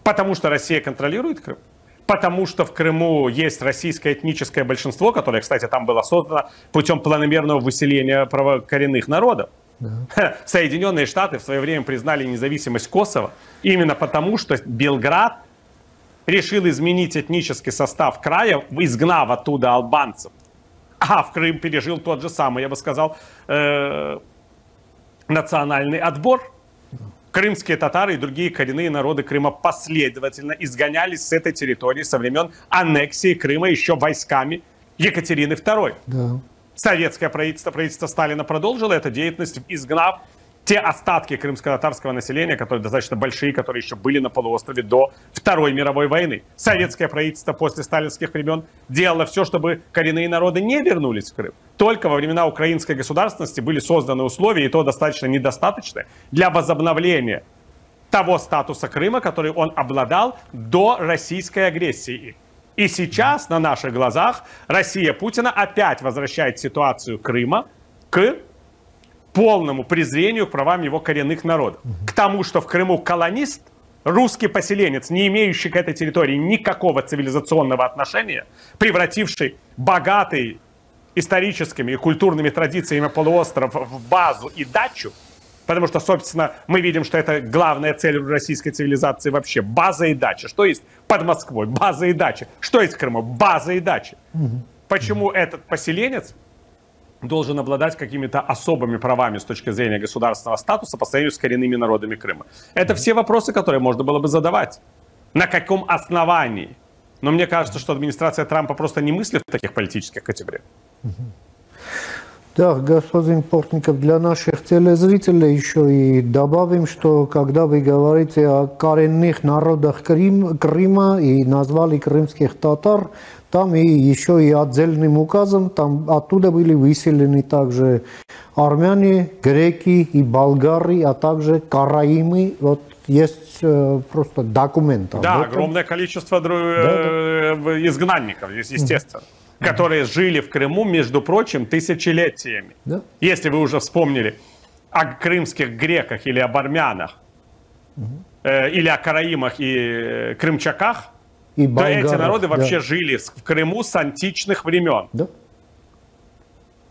Speaker 4: Потому что Россия контролирует Крым? Потому что в Крыму есть российское этническое большинство, которое, кстати, там было создано путем планомерного выселения коренных народов. Соединенные Штаты в свое время признали независимость Косово именно потому, что Белград решил изменить этнический состав края, изгнав оттуда албанцев. А в Крым пережил тот же самый, я бы сказал, национальный отбор. Крымские татары и другие коренные народы Крыма последовательно изгонялись с этой территории со времен аннексии Крыма еще войсками Екатерины II.
Speaker 2: Да.
Speaker 4: Советское правительство Сталина продолжило эту деятельность, изгнав те остатки крымско-татарского населения, которые достаточно большие, которые еще были на полуострове до Второй мировой войны. Советское правительство после сталинских времен делало все, чтобы коренные народы не вернулись в Крым. Только во времена украинской государственности были созданы условия, и то достаточно недостаточные, для возобновления того статуса Крыма, который он обладал до российской агрессии. И сейчас на наших глазах Россия Путина опять возвращает ситуацию Крыма к полному презрению к правам его коренных народов. К тому, что в Крыму колонист, русский поселенец, не имеющий к этой территории никакого цивилизационного отношения, превративший богатый историческими и культурными традициями полуостров в базу и дачу, потому что, собственно, мы видим, что это главная цель российской цивилизации вообще. База и дача. Что есть под Москвой? База и дача. Что есть в Крыму? База и дача. Почему этот поселенец должен обладать какими-то особыми правами с точки зрения государственного статуса по сравнению с коренными народами Крыма? Это все вопросы, которые можно было бы задавать. На каком основании? Но мне кажется, что администрация Трампа просто не мыслит в таких политических категориях.
Speaker 2: Да, господин Портников, для наших телезрителей еще и добавим, что когда вы говорите о коренных народах Крыма и назвали крымских татар, там и еще и отдельным указом, там оттуда были выселены также армяне, греки и болгары, а также караимы. Вот есть просто документы.
Speaker 4: Да, огромное количество изгнанников, естественно, которые жили в Крыму, между прочим, тысячелетиями. Да. Если вы уже вспомнили о крымских греках или об армянах, или о караимах и крымчаках, и то эти народы вообще жили в Крыму с античных времен. Да.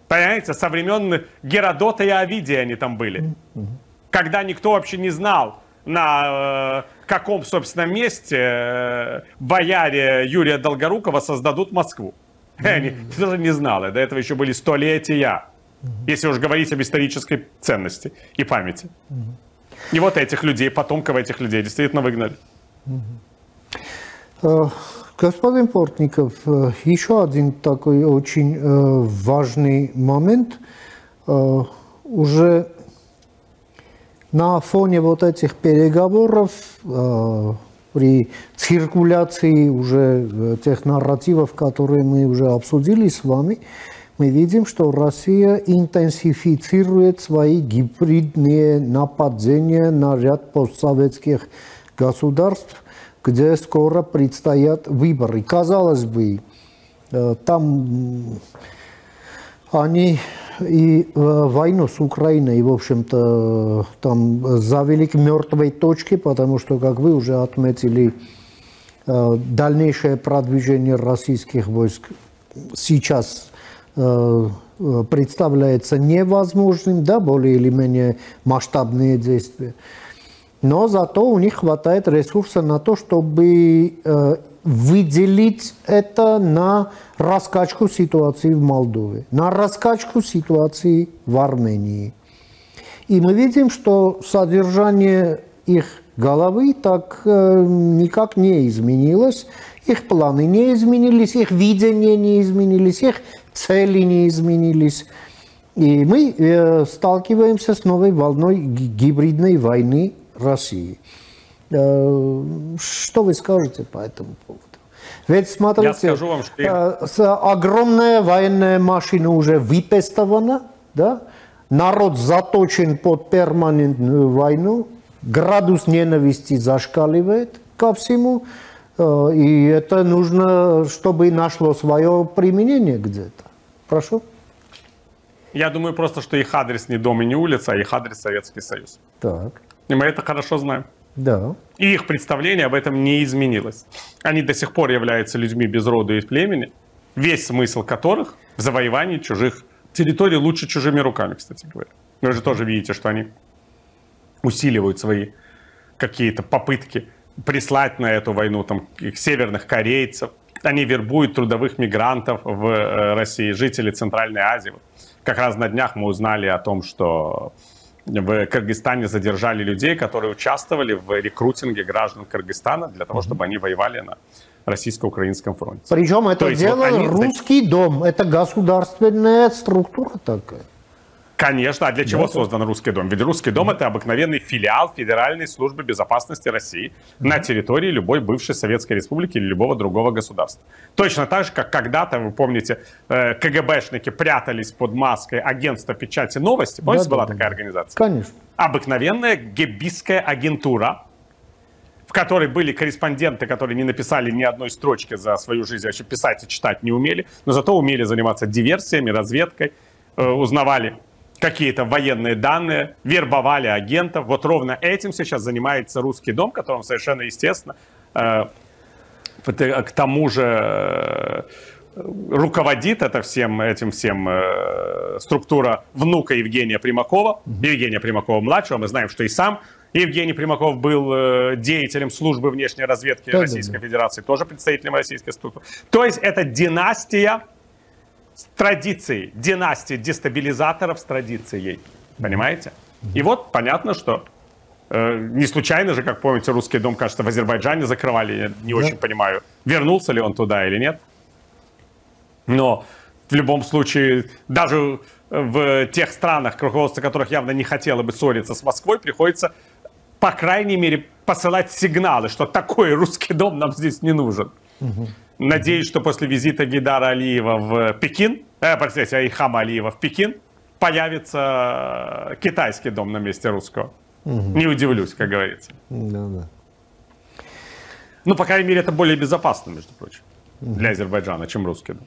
Speaker 4: Понимаете, со времен Геродота и Овидия они там были. Когда никто вообще не знал, на каком, собственно, месте бояре Юрия Долгорукова создадут Москву. Они тоже не знали. До этого еще были столетия, если уж говорить об исторической ценности и памяти. И вот этих людей, потомков этих людей действительно выгнали.
Speaker 2: Господин Портников, еще один такой очень важный момент. Уже на фоне вот этих переговоров, при циркуляции уже тех нарративов, которые мы уже обсудили с вами, мы видим, что Россия интенсифицирует свои гибридные нападения на ряд постсоветских государств, где скоро предстоят выборы. Казалось бы, там они и войну с Украиной, в общем-то, там завели к мертвой точке, потому что, как вы уже отметили, дальнейшее продвижение российских войск сейчас представляется невозможным, да, более или менее масштабные действия. Но зато у них хватает ресурса на то, чтобы выделить это на раскачку ситуации в Молдове, на раскачку ситуации в Армении. И мы видим, что содержание их головы так никак не изменилось, их планы не изменились, их видения не изменились, их цели не изменились. И мы сталкиваемся с новой волной гибридной войны России. Что вы скажете по этому поводу? Ведь, смотрите,
Speaker 4: я скажу вам, что
Speaker 2: огромная военная машина уже выпестована, да? Народ заточен под перманентную войну, градус ненависти зашкаливает ко всему, и это нужно, чтобы нашло свое применение где-то. Прошу.
Speaker 4: Я думаю просто, что их адрес не дом и не улица, а их адрес Советский Союз.
Speaker 2: Так.
Speaker 4: И мы это хорошо знаем.
Speaker 2: Да.
Speaker 4: И их представление об этом не изменилось. Они до сих пор являются людьми без рода и племени, весь смысл которых в завоевании чужих территорий лучше чужими руками, кстати говоря. Вы же тоже видите, что они усиливают свои какие-то попытки прислать на эту войну там, северных корейцев. Они вербуют трудовых мигрантов в России, жителей Центральной Азии. Как раз на днях мы узнали о том, что в Кыргызстане задержали людей, которые участвовали в рекрутинге граждан Кыргызстана для того, чтобы они воевали на российско-украинском фронте.
Speaker 2: Причем это дело вот русский дом, это государственная структура такая.
Speaker 4: Конечно, а для чего создан Русский дом? Ведь Русский дом это обыкновенный филиал Федеральной службы безопасности России на территории любой бывшей Советской Республики или любого другого государства. Точно так же, как когда-то, вы помните, КГБшники прятались под маской агентства печати новости. Помните, была такая организация?
Speaker 2: Конечно.
Speaker 4: Обыкновенная геббистская агентура, в которой были корреспонденты, которые не написали ни одной строчки за свою жизнь, вообще писать и читать не умели, но зато умели заниматься диверсиями, разведкой, узнавали какие-то военные данные, вербовали агентов. Вот ровно этим сейчас занимается Русский дом, которым совершенно естественно, к тому же руководит этим всем структура внука Евгения Примакова, Евгения Примакова-младшего. Мы знаем, что и сам Евгений Примаков был деятелем службы внешней разведки Российской Федерации, тоже представителем российской структуры. То есть это династия с традицией, династия дестабилизаторов с традицией, понимаете? И вот понятно, что не случайно же, как помните, Русский дом, кажется, в Азербайджане закрывали, я не очень понимаю, вернулся ли он туда или нет. Но в любом случае, даже в тех странах, руководство которых явно не хотело бы ссориться с Москвой, приходится, по крайней мере, посылать сигналы, что такой Русский дом нам здесь не нужен. Надеюсь, что после визита Гейдара Алиева в Пекин, Ильхама Алиева в Пекин, появится китайский дом на месте русского. Не удивлюсь, как говорится. Ну, по крайней мере, это более безопасно, между прочим, для Азербайджана, чем Русский дом.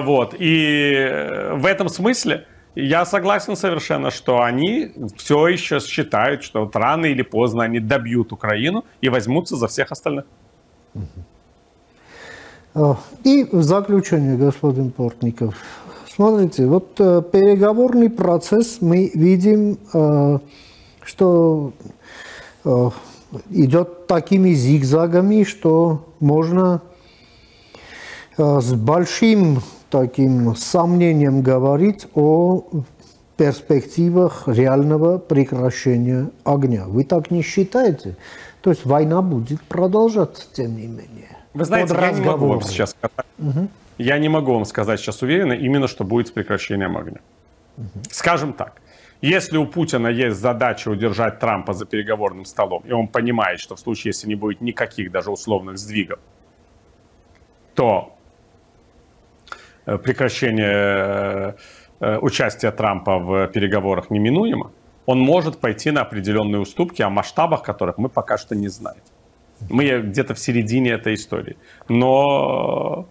Speaker 4: Вот. И в этом смысле я согласен совершенно, что они все еще считают, что вот рано или поздно они добьют Украину и возьмутся за всех остальных.
Speaker 2: И в заключение, господин Портников, смотрите, вот переговорный процесс мы видим, что идет такими зигзагами, что можно с большим таким сомнением говорить о перспективах реального прекращения огня. Вы так не считаете? То есть война будет продолжаться, тем не менее.
Speaker 4: Вы знаете, я не могу вам сейчас сказать. Я не могу вам сказать сейчас уверенно именно, что будет с прекращением огня. Скажем так, если у Путина есть задача удержать Трампа за переговорным столом, и он понимает, что в случае, если не будет никаких даже условных сдвигов, то прекращение участия Трампа в переговорах неминуемо, он может пойти на определенные уступки, о масштабах которых мы пока что не знаем. Мы где-то в середине этой истории. Но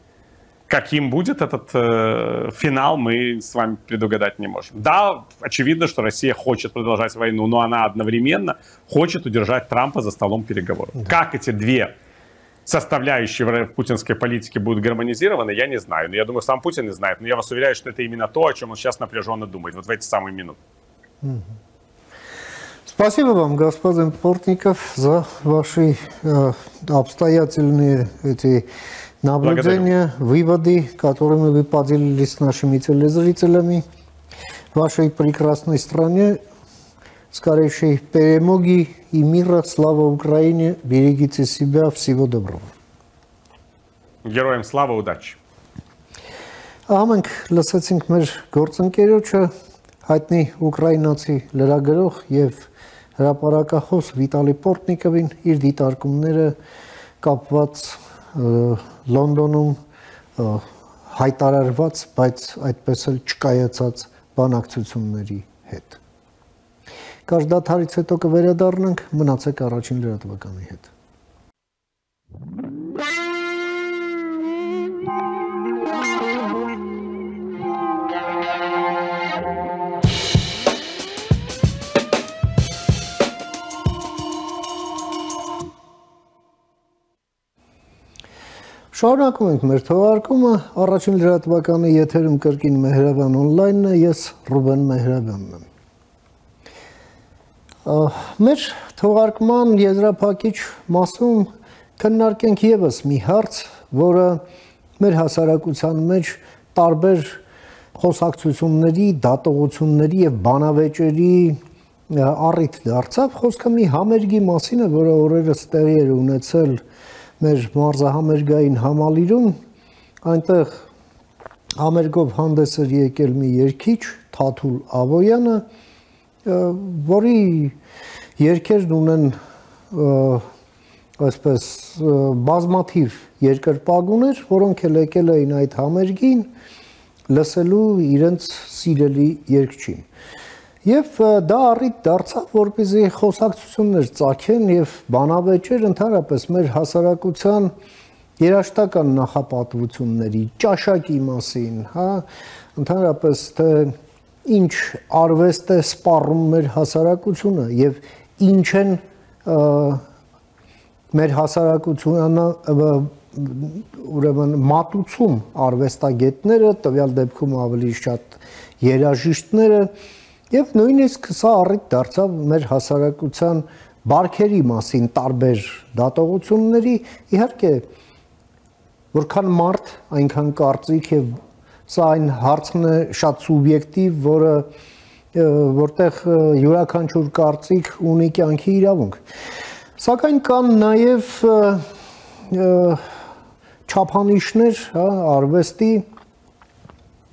Speaker 4: каким будет этот финал, мы с вами предугадать не можем. Да, очевидно, что Россия хочет продолжать войну, но она одновременно хочет удержать Трампа за столом переговоров. Да. Как эти две составляющие в путинской политике будут гармонизированы, я не знаю. Но я думаю, сам Путин не знает. Но я вас уверяю, что это именно то, о чем он сейчас напряженно думает, вот в эти самые минуты.
Speaker 2: Спасибо вам, господин Портников, за ваши обстоятельные эти наблюдения, выводы, которыми вы поделились с нашими телезрителями. В вашей прекрасной стране скорейшей перемоги и мира. Слава Украине. Берегите себя. Всего доброго.
Speaker 4: Героям слава, удачи.
Speaker 2: Ամենք լսեցինք մեր գործընկերոջը, հայտնի ուկրաինացի լրագրող եւ հրապարակախոս Վիտալի Պորտնիկովին իր դիտարկումները կապված Լոնդոնում հայտարարված, բայց այդպես էլ չկայացած բանակցությունների հետ։ Կարճ դադարից հետո կվերադառնանք, մնացեք առաջին լրատվականի հետ։ Շարունակում ենք մեր թողարկումը, առաջին լրատվականի եթերում կրկին Մեհրաբան օնլայնն է, ես Ռուբեն Մեհրաբյանն եմ։ Մեր թողարկման եզրափակիչ մասում քննարկենք եւս մի հարց, որը մեր հասարակության մեջ տարբեր խոսակցությունների, դատողությունների եւ բանավեճերի առիթ դարձավ։ Խոսքը մի համերգի մասին է, որը օրերս տեղի էր ունեցել մեր մարզահամերգային համալիրում, այնտեղ համերգով հանդես էր եկել մի երգիչ Թաթուլ Ավոյանը, որի երգերն ունեն այսպես բազմաթիվ երկրպագուներ, որոնք էլ եկել էին այդ համերգին լսելու իրենց սիրելի երգչին։ Եվ դա առիթ դարձավ, որպեսզի խոսակցություններ ծագեն եւ բանավեճեր ընդհանրապես մեր հասարակության երաշտական նախապատվությունների, ճաշակի մասին, հա, ընդհանրապես թե ինչ արվեստ է սպառում մեր հասարակությունը եւ ինչ են մեր հասարակությանը ուրեմն մատուցում արվեստագետները, տվյալ դեպքում ավելի շատ երաժիշտները Եվ նույնիսկ սա առիթ դարձավ մեր հասարակության բարքերի մասին տարբեր դատողությունների, իհարկե որքան մարդ, այնքան կարծիք եւ սա այն հարցն է շատ սուբյեկտիվ, որտեղ յուրաքանչյուր կարծիք ունի կյանքի իրավունք։ Սակայն կան նաեւ չափանիշներ, հա, արվեստի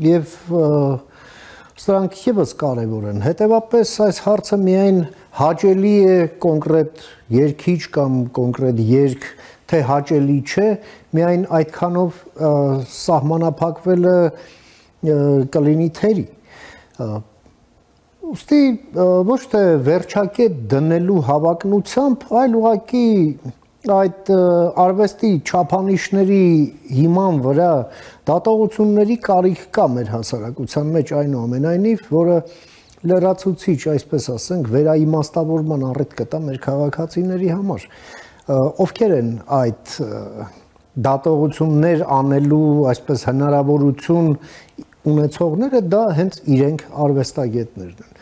Speaker 2: եւ Սրանք ևս կարևոր են։ Հետևաբար այս հարցը միայն հաճելի է կոնկրետ երգիչ կամ կոնկրետ երգ, թե հաճելի չէ, միայն այդքանով սահմանափակվելը կլինի թերի։ Ուստի ոչ թե վերջակետ դնելու հավակնությամբ, այլ ուղղակի այդ արվեստի չափանիշների հիման վրա դատողությունների կարիք կա մեր հասարակության մեջ այնուամենայնիվ, որը լրացուցիչ, այսպես ասենք, վերաիմաստավորման առիթ կտա մեր քաղաքացիների համար։ Ովքեր են այդ դատողություններ անելու, այսպես հնարավորություն ունեցողները, դա հենց իրենք արվեստագետներն են։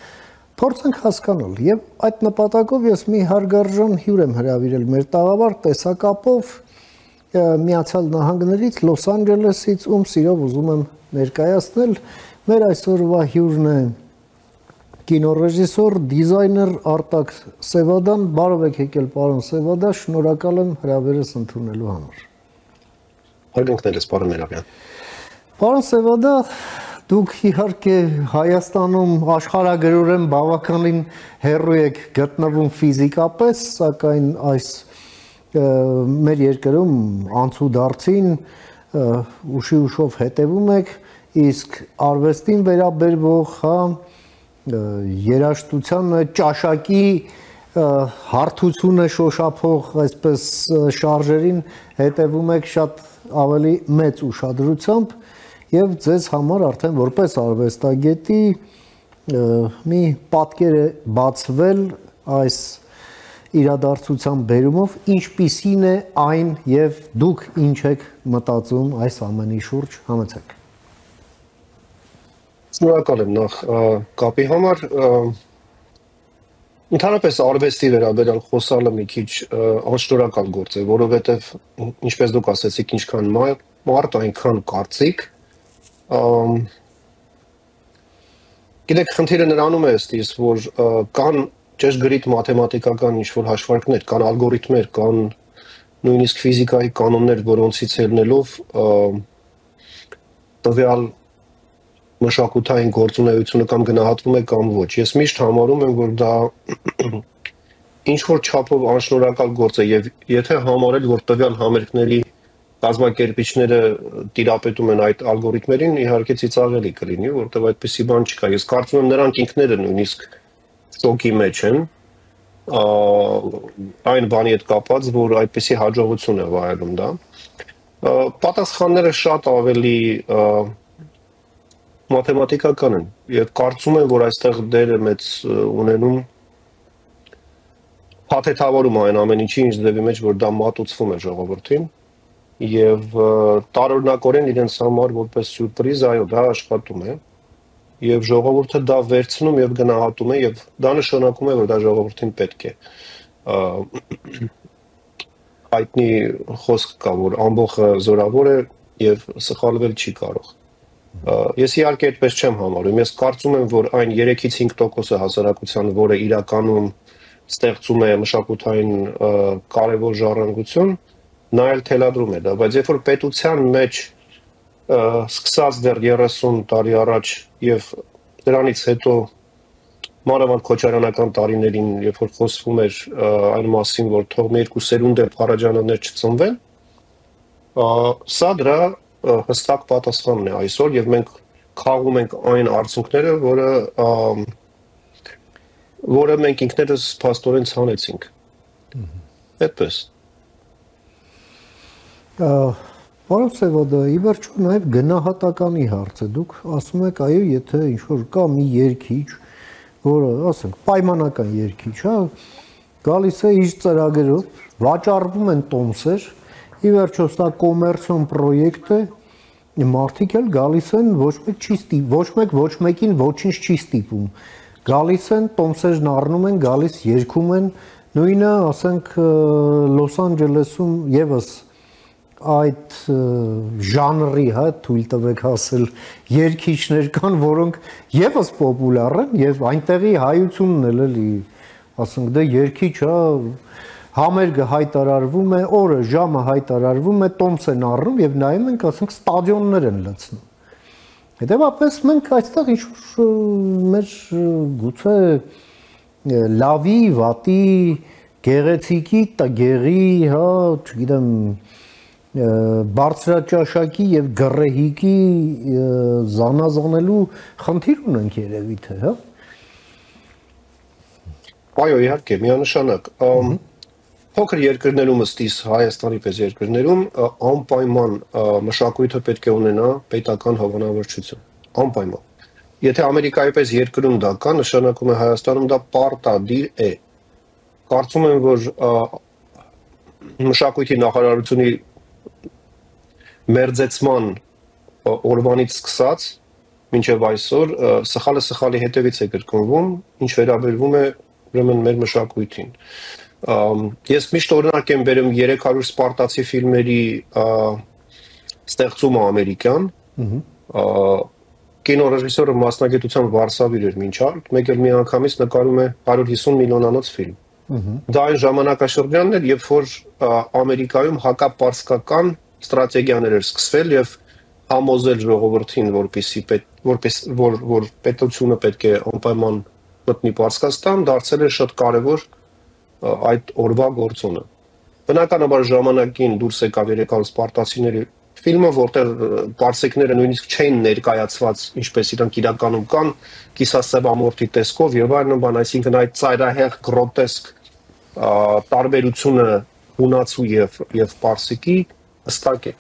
Speaker 2: փորձենք հասկանալ եւ այդ նպատակով ես մի հարգարժան հյուր եմ հրավիրել մեր տաղավար տեսակապով Միացյալ Նահանգներից Լոս Անջելեսից ում սիրով ուզում եմ ներկայացնել մեր այսօրվա հյուրն է կինոռեժիսոր դիզայներ Արտակ Սևադան բարև եք եկել պարոն Սևադա շնորհակալ եմ հրավերս ընդունելու համար
Speaker 5: Հարգանքներս պարոն Մերաբյան
Speaker 2: Պարոն Սևադա Դուք իհարկե Հայաստանում աշխարհագրորեն բավականին հեռու եք գտնվում ֆիզիկապես, սակայն այս մեր երկրում անցուդարձին ուշի ուշով հետևում եք, իսկ արվեստին վերաբերող, երաժշտության ճաշակի հարթությունը շոշափող այսպես շարժերին հետևում եք շատ ավելի մեծ ուշադրությամբ Եվ ձեզ համար արդեն որպես արվեստագետի մի պատկեր է բացվել այս իրադարձության բերումով, ինչպիսին է այն եւ դուք ինչ եք մտածում այս ամենի շուրջ, համեցեք։
Speaker 5: Շնորհակալ եմ նախ կապի համար, ընդհանրապես արվեստի վերաբերյալ խոսալը մի քիչ անշնորհակալ գործ է, որովհետեւ ինչպես դուք ասացիք, ինչքան մարդ, այնքան կարծիք Գիտեք, խնդիրը նրանում է ըստիս, որ կան ճշգրիտ մաթեմատիկական ինչ-որ հաշվարկներ, կան ալգորիթմեր, կան նույնիսկ ֆիզիկայի կանոններ, որոնցից ելնելով տվյալ մշակութային գործունեությունը կամ գնահատվում է կամ ոչ։ Ես միշտ համարում եմ, որ դա ինչ-որ չափով անշնորհակալ գործ է եւ եթե համարել, որ տվյալ համերգների կազմակերպիչները տիրապետում են այդ ալգորիթմերին, իհարկե ծիծաղելի կլինի, որտեղ այդպիսի բան չկա։ Ես կարծում եմ նրանք ինքները նույնիսկ շոկի մեջ են այն բանի հետ կապված, որ այդպիսի հաջողություն է վայելում դա։ Պատասխանները շատ ավելի մաթեմատիկական են եւ կարծում եմ, որ այստեղ դերը մեծ ունենում փաթեթավորում այն ամեն ինչի, ինչ ձևի մեջ, որ դա մատուցվում է ժողովրդին Եվ տարօրինակորեն իրենց համար որպես սյուրպրիզ, այո, դա աշխատում է եւ ժողովուրդը դա վերցնում եւ գնահատում է եւ դա նշանակում է, որ դա ժողովրդին պետք է հայտնի խոսք կա, որ ամբողը զորավոր է եւ սխալվել չի կարող Ես իհարկե այդպես չեմ համարում, ես կարծում եմ, որ այն 3-ից 5% հասարակության, որը իրականում ստեղծում է մշակութային կարևոր ժառանգություն Նա էլ թելադրում է դա, բայց երբ որ պետության մեջ սկսած դեռ 30 տարի առաջ եւ դրանից հետո մանավանդ քոչարանական տարիներին, երբ որ խոսվում էր այն մասին, որ թող մի երկու սերունդ էլ փարաջաններ չծնվեն, սա դրա հստակ պատասխանն է այսօր եւ մենք խաղում ենք այն արդյունքները, որը մենք ինքներս փաստորեն ցանեցինք։ Այդպես
Speaker 2: Պարոն Սևադա, ի վերջո նաև գնահատականի հարց է։ Դուք ասում եք, այո, եթե ինչ-որ կա մի երգիչ, որը, ասենք, պայմանական երգիչ, գալիս է իր ծրագրով, վաճառվում են տոմսեր, ի վերջո սա կոմերցիոն պրոյեկտ է, մարդիկ էլ գալիս են, ոչ մեկ ոչ մեկին ոչինչ չի ստիպում։ Գալիս են, տոմսերն առնում են, գալիս երգում են, նույնը, ասենք, Լոս Անջելեսում եւս այդ ժանրի, թույլ տվեք ասել, երգիչներ կան, որոնք եւս պոպուլյար են եւ այնտեղի հայությունն էլ էլի, ասենք դե երգիչ, համերգը հայտարարվում է, օրը, ժամը հայտարարվում է, տոմս են առնում եւ նայում ենք, ասենք ստադիոններ են լցնում։ Հետեւաբար մենք այստեղ ինչ-որ մեր գուցե լավի, վատի, գեղեցիկի, տգերի, չգիտեմ բարձրաճաշակի եւ գռեհիկի զանազանելու խնդիր ունենք երևի թե, հա։
Speaker 5: Այո, իհարկե, միանշանակ։ Փոքր երկրներում ըստիս Հայաստանի պես երկրներում անպայման մշակույթը պետք է ունենա պետական հովանավորչություն։ Անպայման։ Եթե Ամերիկայի պես երկրում դա կա, նշանակում է Հայաստանում դա պարտադիր է։ Կարծում եմ, որ մշակույթի նախարարությունի մերձեցման օրվանից սկսած մինչև այսօր սխալի հետևից է կրկնվում, ինչ վերաբերվում է ուրեմն մեր մշակույթին։ Ես միշտ օրինակ եմ բերում 300 սպարտացի ֆիլմերի ստեղծումը ամերիկյան, կինոռեժիսորը մասնագիտությամբ վարսավիր էր մինչ այդ, մեկ էլ մի անգամից նկարում է 150 միլիոնանոց ֆիլմ։ Դա այն ժամանակաշրջանն էր, երբ որ Ամերիկայում հակապարսկական ստրատեգիաներ էր սկսվել եւ համոզել ժողովրդին, որ պետությունը պետք է անպայման մտնի Պարսկաստան, դարձել է շատ կարևոր այդ օրվա գործոնը։ Բնականաբար ժամանակին դուրս եկավ 300 սպարտացիների ֆիլմը, որտեղ պարսիկները նույնիսկ չէին ներկայացված, ինչպես իրանք իրականում կան, կիսասևամորթի տեսքով եւ այլն բան, այսինքն այդ ծայրահեղ գրոտեսկ տարբերությունը հունացու եւ պարսիկի հստակ է։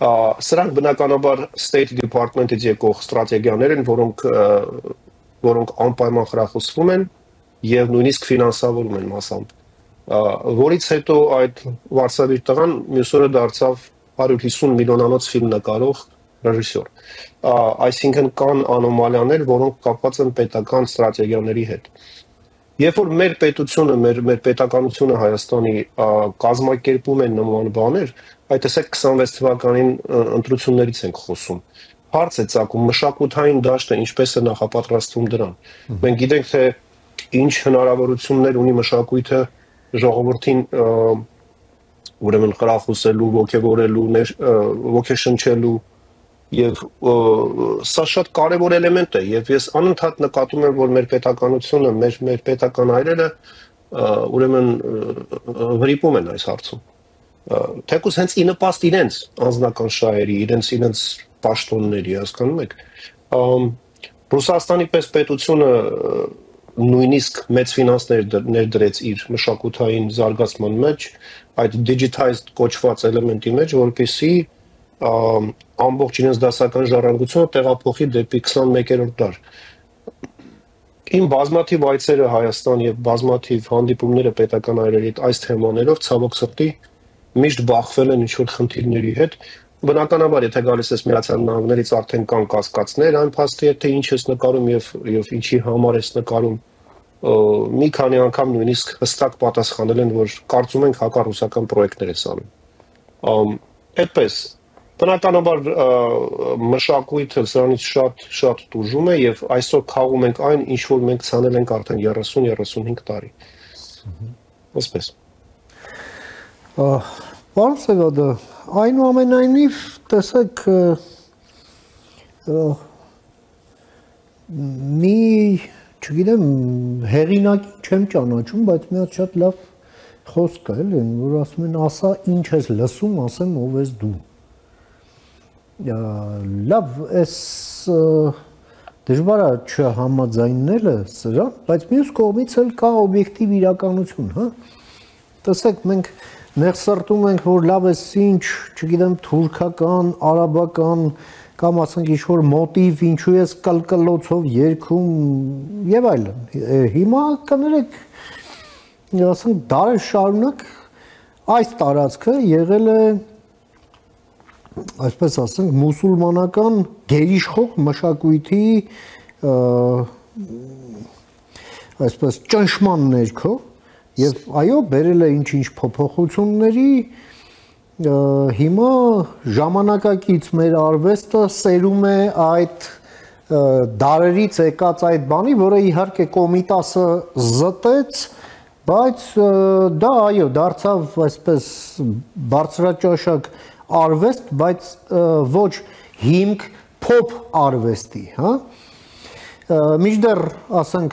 Speaker 5: Սրանք բնականաբար State Department-ից եկող ստրատեգիաներ են, որոնք անպայման խրախուսվում են եւ նույնիսկ ֆինանսավորում են մասամբ, որից հետո այդ վարսավիր տղան մյուս օրը դարձավ 150 միլիոնանոց ֆիլմ նկարող ռեժիսոր։ Այսինքն կան անոմալիաներ, որոնք կապված են պետական ստրատեգիաների հետ։ Երբ որ մեր պետությունը, մեր պետականությունը Հայաստանի կազմակերպում են նման բաներ, այդ տեսեք 26 թվականին ընտրություններից ենք խոսում։ Հարց է ծագում մշակութային դաշտը ինչպես է նախապատրաստվում դրան։ Մենք գիտենք, թե ինչ հնարավորություններ ունի մշակույթը ժողովրդին ուրեմն խրախուսելու, ոգևորելու, ոգեշնչելու եւ սա շատ կարեւոր էլեմենտ է եւ ես անընդհատ նկատում եմ, որ մեր պետականությունը, մեր պետական այրերը ուրեմն վրիպում են այս հարցում։ Թեկուզ հենց ի նպաստ իրենց անձնական շահերի, իրենց պաշտոնների, հասկանում եք։ Ռուսաստանի պես պետությունը նույնիսկ մեծ ֆինանսներ ներդրեց իր մշակութային զարգացման մեջ, այդ digitized կոչված էլեմենտի մեջ, որպեսզի ամբողջ իրենց դասական ժառանգությունը տեղափոխի դեպի 21-րդ դար։ Իմ բազմաթիվ այցերը Հայաստան եւ բազմաթիվ հանդիպումները պետական այրերի այս թեմաներով ցավոք սրտի միշտ բախվել են ինչ-որ խնդիրների հետ։ Բնականաբար, եթե գալիս ես Միացյալ Նահանգներից, արդեն կան կասկածներ այն փաստի հետ, թե ինչ ես նկարում եւ ինչի համար ես նկարում։ Մի քանի անգամ նույնիսկ հստակ պատասխանել են, որ կարծում ենք հակառուսական պրոյեկտներ ես անում։ Այդպես, բնականաբար մշակույթը սրանից շատ տուժում է եւ այսօր քաղում ենք այն, ինչ որ մենք ցանել ենք արդեն 30-35 տարի։ Այսպես։
Speaker 2: Պարոն Սևադա, այնուամենայնիվ, տեսեք, մի, չգիտեմ, հեղինակին չեմ ճանաչում, բայց մի հատ շատ լավ խոսք կա, էլի, որ ասում են, ասա ինչ ես լսում, ասեմ ով ես դու։ Լավ, այս դժվար է չհամաձայնելը սրան, բայց մյուս կողմից էլ կա օբյեկտիվ իրականություն, հա։ Տեսեք, մենք նեղսրտում ենք, որ լավ ես ինչ, չգիտեմ, թուրքական, արաբական, կամ ասենք ինչ-որ մոտիվ, ինչու ես կլկլոցով երգում եւ այլն։ Հիմա կներեք, ասենք դարեր շարունակ այս տարածքը եղել է, այսպես ասենք, մուսուլմանական գերիշխող մշակույթի այսպես ճնշման ներքո եւ այո, բերել է ինչ-ինչ փոփոխությունների, հիմա ժամանակակից մեր արվեստը սերում է այդ դարերից եկած այդ բանի, որը իհարկե Կոմիտասը զտեց, բայց դա այո, դարձավ այսպես բարձրաճաշակ արվեստ, բայց ոչ հիմք փոփ արվեստի, հա։ Միջդեռ, ասենք,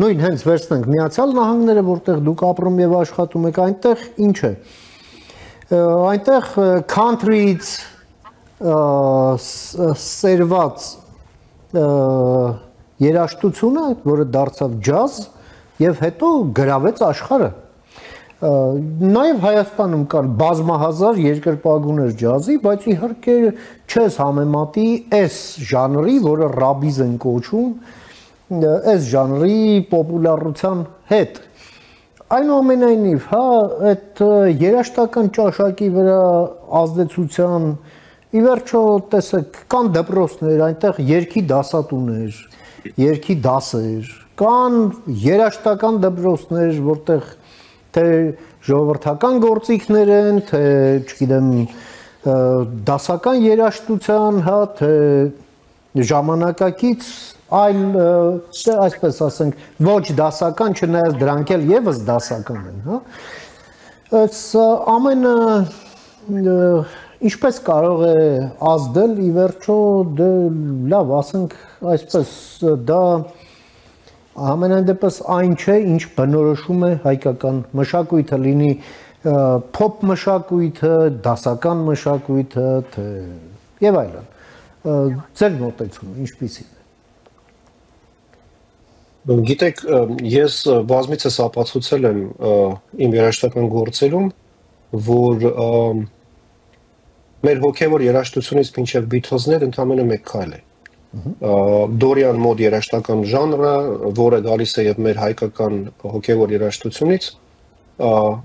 Speaker 2: նույն հենց վերցնենք Միացյալ Նահանգները, որտեղ դուք ապրում եւ աշխատում եք, այնտեղ ինչ է։ Այնտեղ country-ից սերված երաժշտությունը, որը դարձավ ջազ եւ հետո գրավեց աշխարհը։ Նաեւ Հայաստանում կան բազմահազար երկրպագուներ ջազի, բայց իհարկե չես համեմատի այս ժանրի, որը ռաբիզ են կոչում, այս ժանրի պոպուլարության հետ։ Այնուամենայնիվ, հա, այդ երաժշտական ճաշակի վրա ազդեցության ի վերջո տեսեք, կան դպրոցներ, այնտեղ երգի դասատուներ, երգի դասեր, կան երաժշտական դպրոցներ, որտեղ թե ժողովրդական գործիքներ են, թե, չգիտեմ, դասական երաժշտության, հա, թե ժամանակակից այլ, այսպես ասենք, ոչ դասական, չնայած դրանք էլ եւս դասական են, հա։ Այս ամենը ինչպես կարող է ազդել, ի վերջո դե լավ, ասենք, այսպես դա ամենայն դեպս այն չէ, ինչ բնորոշում է հայկական մշակույթը, լինի փոփ մշակույթը, դասական մշակույթը, թե եւ այլն։ Ձեր մոտեցումը ինչպիսի՞ն է։
Speaker 5: Գիտեք, ես բազմիցս ապացուցել եմ իմ երաժշտական գործերում, որ մեր հոգևոր երաժշտությունից մինչև Beatles-ներ ընդամենը մեկ քայլ է։ Դորիան մոդ երաժշտական ժանրը, որը գալիս է եւ մեր հայկական հոգևոր երաժշտությունից,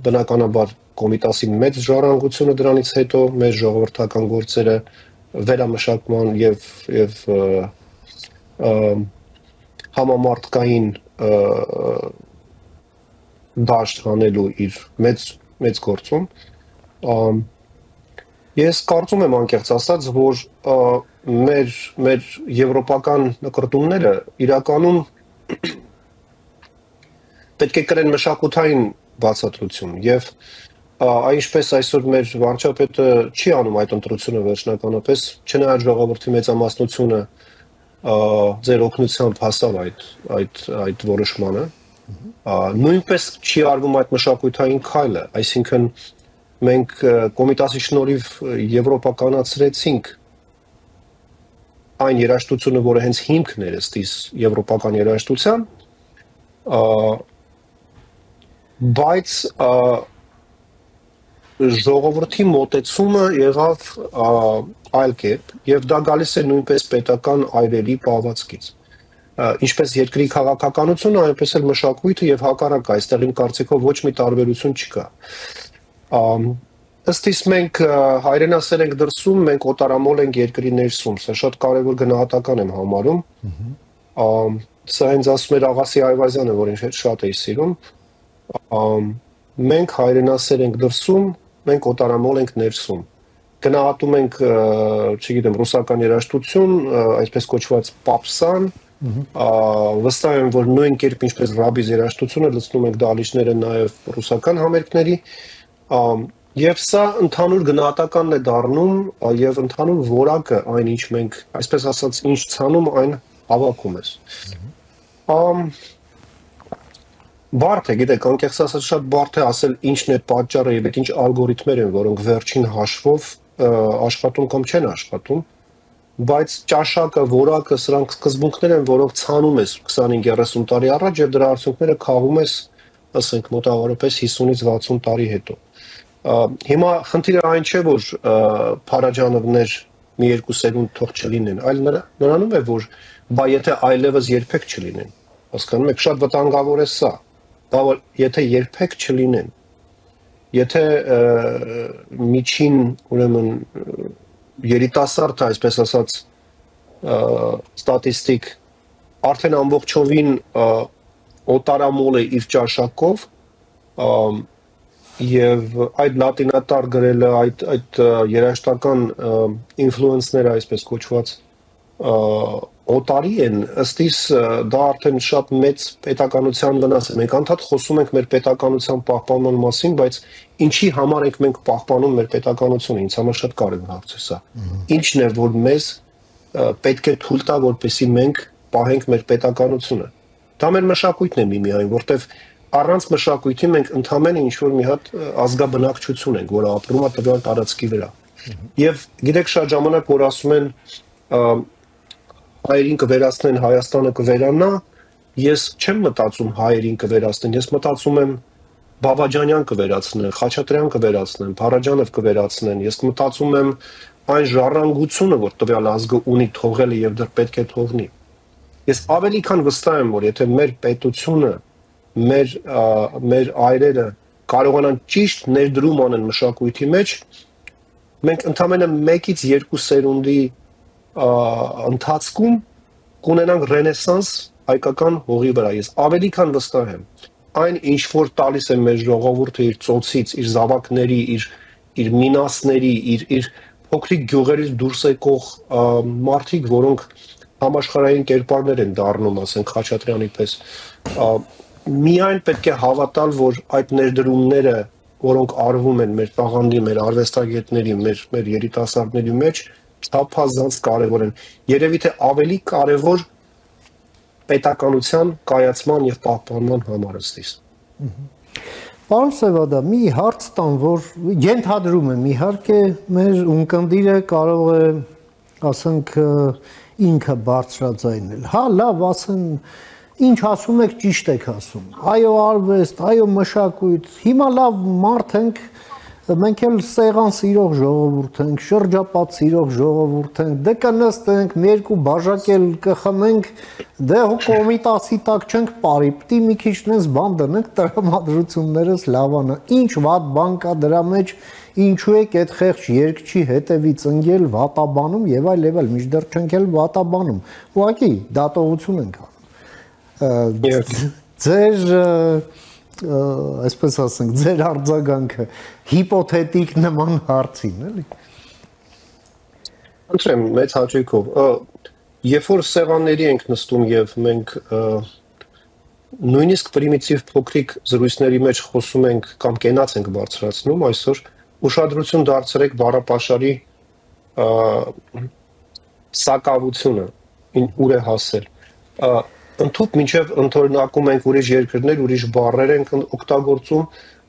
Speaker 5: բնականաբար Կոմիտասի մեծ ժառանգությունը դրանից հետո մեր ժողովրդական գործերը վերամշակման եւ համամարտկային դաշտ հանելու իր մեծ գործում ես կարծում եմ անկեղծ ասած, որ մեր եվրոպական նկրտումները իրականում պետք է կրեն մշակութային բացատրություն եւ այնպես այսօր մեր վարչապետը չի անում այդ ընտրությունը վերջնականապես, չնայած ժողովրդի մեծամասնությունը ձեր օգնությամբ հասավ այդ որոշմանը, նույնպես չի արվում այդ մշակութային քայլը, այսինքն մենք Կոմիտասի շնորհիվ եվրոպականացրեցինք այն երաժշտությունը, որը հենց հիմքն էր ըստիս եվրոպական երաժշտության, բայց ժողովրդի մոտեցումը եղավ այլ կերպ եւ դա գալիս է նույնպես պետական այրերի պահվածքից ինչպես երկրի քաղաքականությունը այնպես էլ մշակույթը եւ հակառակը այստեղ իմ կարծիքով ոչ մի տարբերություն չկա ըստիս մենք հայրենասեր ենք դրսում մենք օտարամոլ ենք երկրի ներսում սա շատ կարեւոր գնահատական եմ համարում սա հենց ասում էր Աղասի Այվազյանը որ ինձ շատ էի սիրում մենք հայրենասեր ենք դրսում մենք օտարամոլ ենք ներսում գնահատում ենք չգիտեմ ռուսական երաժշտություն այսպես կոչված պապսան վստահ եմ որ նույն կերպ ինչպես ռաբիզ երաժշտությունը լցնում ենք դալիճները նաև ռուսական համերգների եւ սա ընդհանուր գնահատականն է դառնում եւ ընդհանուր որակը այն ինչ մենք այսպես ասած ինչ ցանում այն հավաքում ես բարդ է գիտեք անկեղծ ասած շատ բարդ է ասել ինչն է պատճառը եւ ինչ ալգորիթմեր են որոնք վերջին հաշվով աշխատում կամ չեն աշխատում բայց ճաշակը որակը սրանք սկզբունքներ են որոնք ցանում ես 25-30 տարի առաջ եւ դրա արդյունքները քաղում ես ասենք մոտավորապես 50-ից 60 տարի հետո հիմա խնդիրը այն չէ որ Փարաջանովներ մի երկու սերունդ թող չլինեն այլ նրանում է որ բա եթե այլևս երբեք չլինեն հասկանում եք շատ վտանգավոր է սա դա որ եթե երբեք չլինեն եթե միջին ուրեմն երիտասարդ այսպես ասած ստատիստիկ արդեն ամբողջովին օտարամոլ է իր ճաշակով եւ այդ լատինատար գրելը այդ երաժշտական ինֆլուենսները այսպես կոչված օտարի են ըստիս դա արդեն շատ մեծ պետականության վնաս է մենք անդադ խոսում ենք մեր պետականության պահպանման մասին բայց ինչի համար ենք մենք պահպանում մեր պետականությունը ինձ համար շատ կարևոր հարց է սա ինչն է որ մեզ պետք է թույլ տա որպեսզի մենք պահենք մեր պետականությունը դա մեր մշակույթն է միայն որտեվ առանց մշակույթի մենք ընդհանրապես ինչ որ մի հատ ազգաբնակչություն ենք որը ապրում է տվյալ տարածքի վրա եւ գիտեք շատ ժամանակ որ ասում են հայերին կվերացնեն Հայաստանը կվերանա ես չեմ մտածում հայերին կվերացնեն ես մտածում եմ Բաբաջանյան կվերացնեն Խաչատրյան կվերացնեն Փարաջանով կվերացնեն ես մտածում եմ այն ժառանգությունը որ տվյալ ազգը ունի թողել եւ դեռ պետք է թողնի ես ավելի քան վստահ եմ որ եթե մեր պետությունը մեր այրերը կարողանան ճիշտ ներդրում անեն մշակույթի մեջ մենք ընդամենը 1-ից 2 սերունդի ընթացքում կունենանք ռենեսանս հայկական հողի վրա։ Ես ավելի քան վստահ եմ, այն ինչ որ տալիս է մեր ժողովուրդը իր ծոցից, իր զավակների, իր մինասների, իր փոքրիկ գյուղերից դուրս եկող մարդիկ, որոնք համաշխարհային կերպարներ են դառնում, ասենք Խաչատրյանի պես, միայն պետք է հավատալ, որ այդ ներդրումները, որոնք արվում են մեր տաղանդի, մեր արվեստագետների, մեր երիտասարդների մեջ, չափազանց կարևոր են։ Երևի թե ավելի կարևոր պետականության կայացման եւ պահպանման համար ըստիս։
Speaker 2: Պարոն Սևադա, մի հարց տան, որ ենթադրում եմ, իհարկե մեր ունկնդիրը կարող է, ասենք, ինքը բարձրաձայնել։ Հա, լավ, ասեն, ինչ ասում եք, ճիշտ եք ասում։ Այո, արվեստ, այո, մշակույթ։ Հիմա լավ մարդ ենք, մենք էլ սեղան սիրող ժողովուրդ ենք, շրջապատ սիրող ժողովուրդ ենք, դե կնստենք, մի երկու բաժակել կխմենք, դե կոմիտասի տակ չենք բարի, պիտի մի քիչ նենց բան դնենք, տրամադրություններս լավանա։ Ինչ վատ բան կա դրա մեջ, ինչու եք այդ խեղճ երկչի հետևից ընկել վատաբանում եւ այլ, մինչդեռ չենք էլ վատաբանում։ Ուղղակի դատողություն ենք անում։ Ձեր այսպես ասենք, ձեր արձագանքը հիպոթետիկ նման հարցին, էլի։
Speaker 5: Ընտրեմ մեծ հաճույքով։ Երբ որ սեղանների ենք նստում եւ մենք նույնիսկ պրիմիտիվ փոքրիկ զրույցների մեջ խոսում ենք կամ կենաց ենք բարձրացնում, այսօր ուշադրություն դարձրեք բառապաշարի սակավությունը, ուր է հասել։ Ընդհուպ մինչև ընդօրինակում ենք ուրիշ երկրներ, ուրիշ բառեր ենք օգտագործում,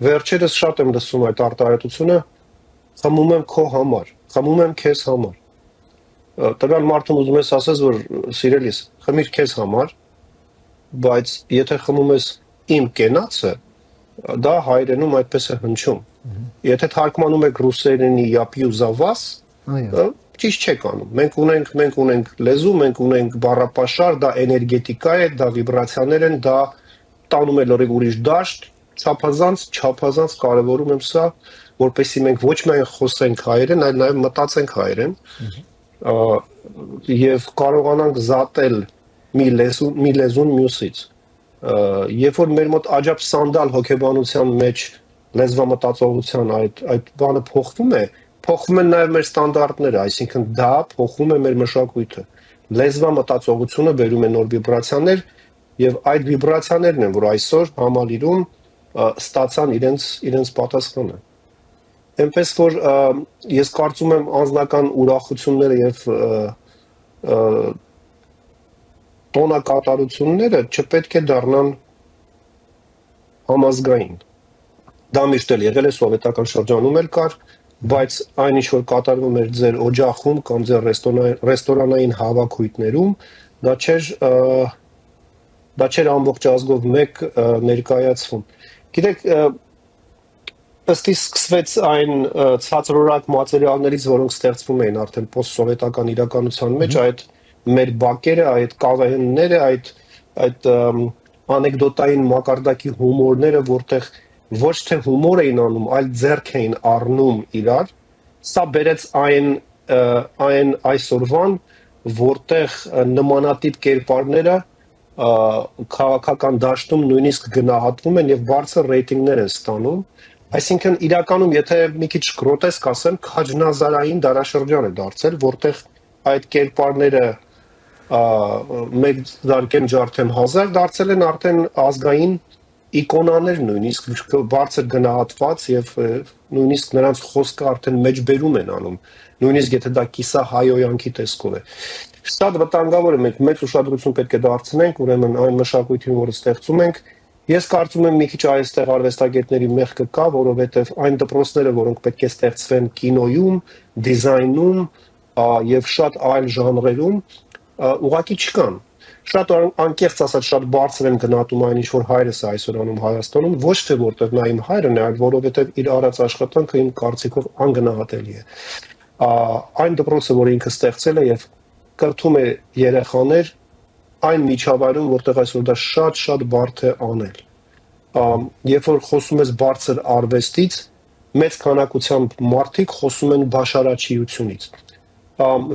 Speaker 5: վերջերս շատ եմ լսում այդ արտահայտությունը, խմում եմ քո համար, խմում եմ քեզ համար։ Տվյալ մարդուն ուզում ես ասես, որ սիրելիս, խմիր քեզ համար, բայց եթե խմում ես իմ կենացը, դա հայերենում այդպես է հնչում։ Եթե թարգմանում եք ռուսերենի «я пью за вас», ճիշտ չեք անում։ Մենք ունենք լեզու, մենք ունենք բառապաշար, դա էներգետիկա է, դա վիբրացիաներ են, դա տանում է լրիվ ուրիշ դաշտ, չափազանց կարևորում եմ սա, որպեսզի մենք ոչ միայն խոսենք հայերեն, այլ նաև մտածենք հայերեն, եւ կարողանանք զատել մի լեզուն մյուսից։ Երբ որ մեր մոտ աջապ սանդալ հոգեբանության մեջ լեզվամտածողության այդ բանը փոխվում են նաև մեր ստանդարտները, այսինքն դա փոխում է մեր մշակույթը։ Լեզվամտածողությունը բերում է նոր վիբրացիաներ եւ այդ վիբրացիաներն են, որ այսօր համալիրում ստացան իրենց պատասխանը։ Էնպես որ ես կարծում եմ անձնական ուրախությունները եւ տոնակատարությունները չպետք է դառնան համազգային։ Դա միշտ էլ եղել է սովետական շրջանում էլ կար, բայց այն ինչ որ կատարվում էր ձեր օջախում կամ ձեր ռեստորանային հավաքույթներում, դա չէր ամբողջ ազգով մեկ ներկայացվում։ Գիտեք, ըստի սկսվեց այն ցածրորակ մատերիալներից, որոնք ստեղծվում էին արդեն պոստսովետական իրականության մեջ, այդ մեր բակերը, այդ կավեհները, այդ անեկդոտային մակարդակի հումորները, որտեղ ոչ թե հումոր էին անում, այլ ձեռք էին առնում իրար, սա բերեց այն այսօրվան, որտեղ նմանատիպ կերպարները քաղաքական դաշտում նույնիսկ գնահատվում են եւ բարձր ռեյտինգներ են ստանում, այսինքն իրականում եթե մի քիչ գրոտեսկ ասեմ, քաջնազարային դարաշրջան է դարձել, որտեղ այդ կերպարները մեկ դարքեն ջարդեն 1000 դարձել են արդեն ազգային իկոնաներ նույնիսկ բարձր գնահատված եւ նույնիսկ նրանց խոսքը արդեն մեջբերում են անում, նույնիսկ եթե դա կիսահայոյանքի տեսքով է։ Շատ վտանգավոր է, մենք մեծ ուշադրություն պետք է դարձնենք, ուրեմն այն մշակույթին, որը ստեղծում ենք։ Ես կարծում եմ մի քիչ այստեղ արվեստագետների մեղքը կա, որովհետեւ այն դպրոցները, որոնք պետք է ստեղծվեն կինոյում, դիզայնում եւ շատ այլ ժանրերում, ուղղակի չկան։ Շատ անկեղծ ասած շատ բարձր եմ գնահատում այն ինչ որ հայրս է այսօր անում Հայաստանում, ոչ թե որտեղ նա իմ հայրն է, այլ որովհետև իր արած աշխատանքը իմ կարծիքով անգնահատելի է։ Այն դպրոցը, որ ինքը ստեղծել է եւ կրթում է երեխաներ այն միջավայրում, որտեղ այսօր դա շատ բարդ է անել։ Երբ որ խոսում ես բարձր արվեստից, մեծ քանակությամբ մարդիկ խոսում են բաշարաչիությունից։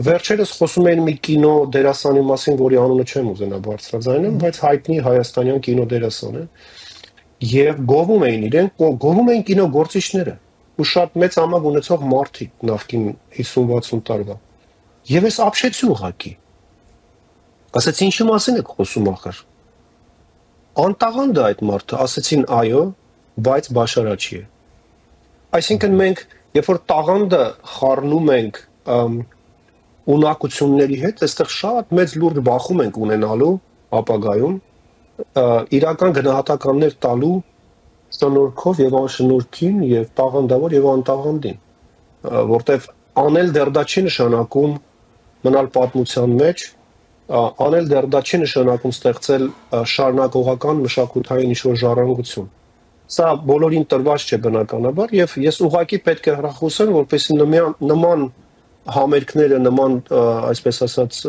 Speaker 5: Վերջերս խոսում էին մի կինո դերասանի մասին, որի անունը չեմ ուզենա բարձրաձայնել, բայց հայտնի հայաստանյան կինո դերասան է։ Եվ գովում էին իրեն, գովում էին կինոգործիչները ու շատ մեծ համակ ունեցող մարդիկ նախկին 50-60 տարվա։ Եվ ես ապշեցի ուղակի։ Ասացի ինչի մասին եք խոսում ախր։ Անտաղանդ է այդ մարդը, ասացին այո, բայց բաշարաչի է։ Այսինքն մենք, երբ որ տաղանդը խառնում ենք ունակությունների հետ, այստեղ շատ մեծ լուրջ բախում ենք ունենալու ապագայում, իրական գնահատականներ տալու շնորհքով եւ անշնորհքին եւ տաղանդավոր եւ անտաղանդին, որտեվ անել դեռ դա չի նշանակում մնալ պատմության մեջ, անել դեռ դա չի նշանակում ստեղծել շարունակողական մշակութային ինչ-որ ժառանգություն։ Սա բոլորին տրված չէ բնականաբար եւ ես ուղղակի պետք է հրախուսեմ, որպեսզի նման համերգները, նման այսպես ասած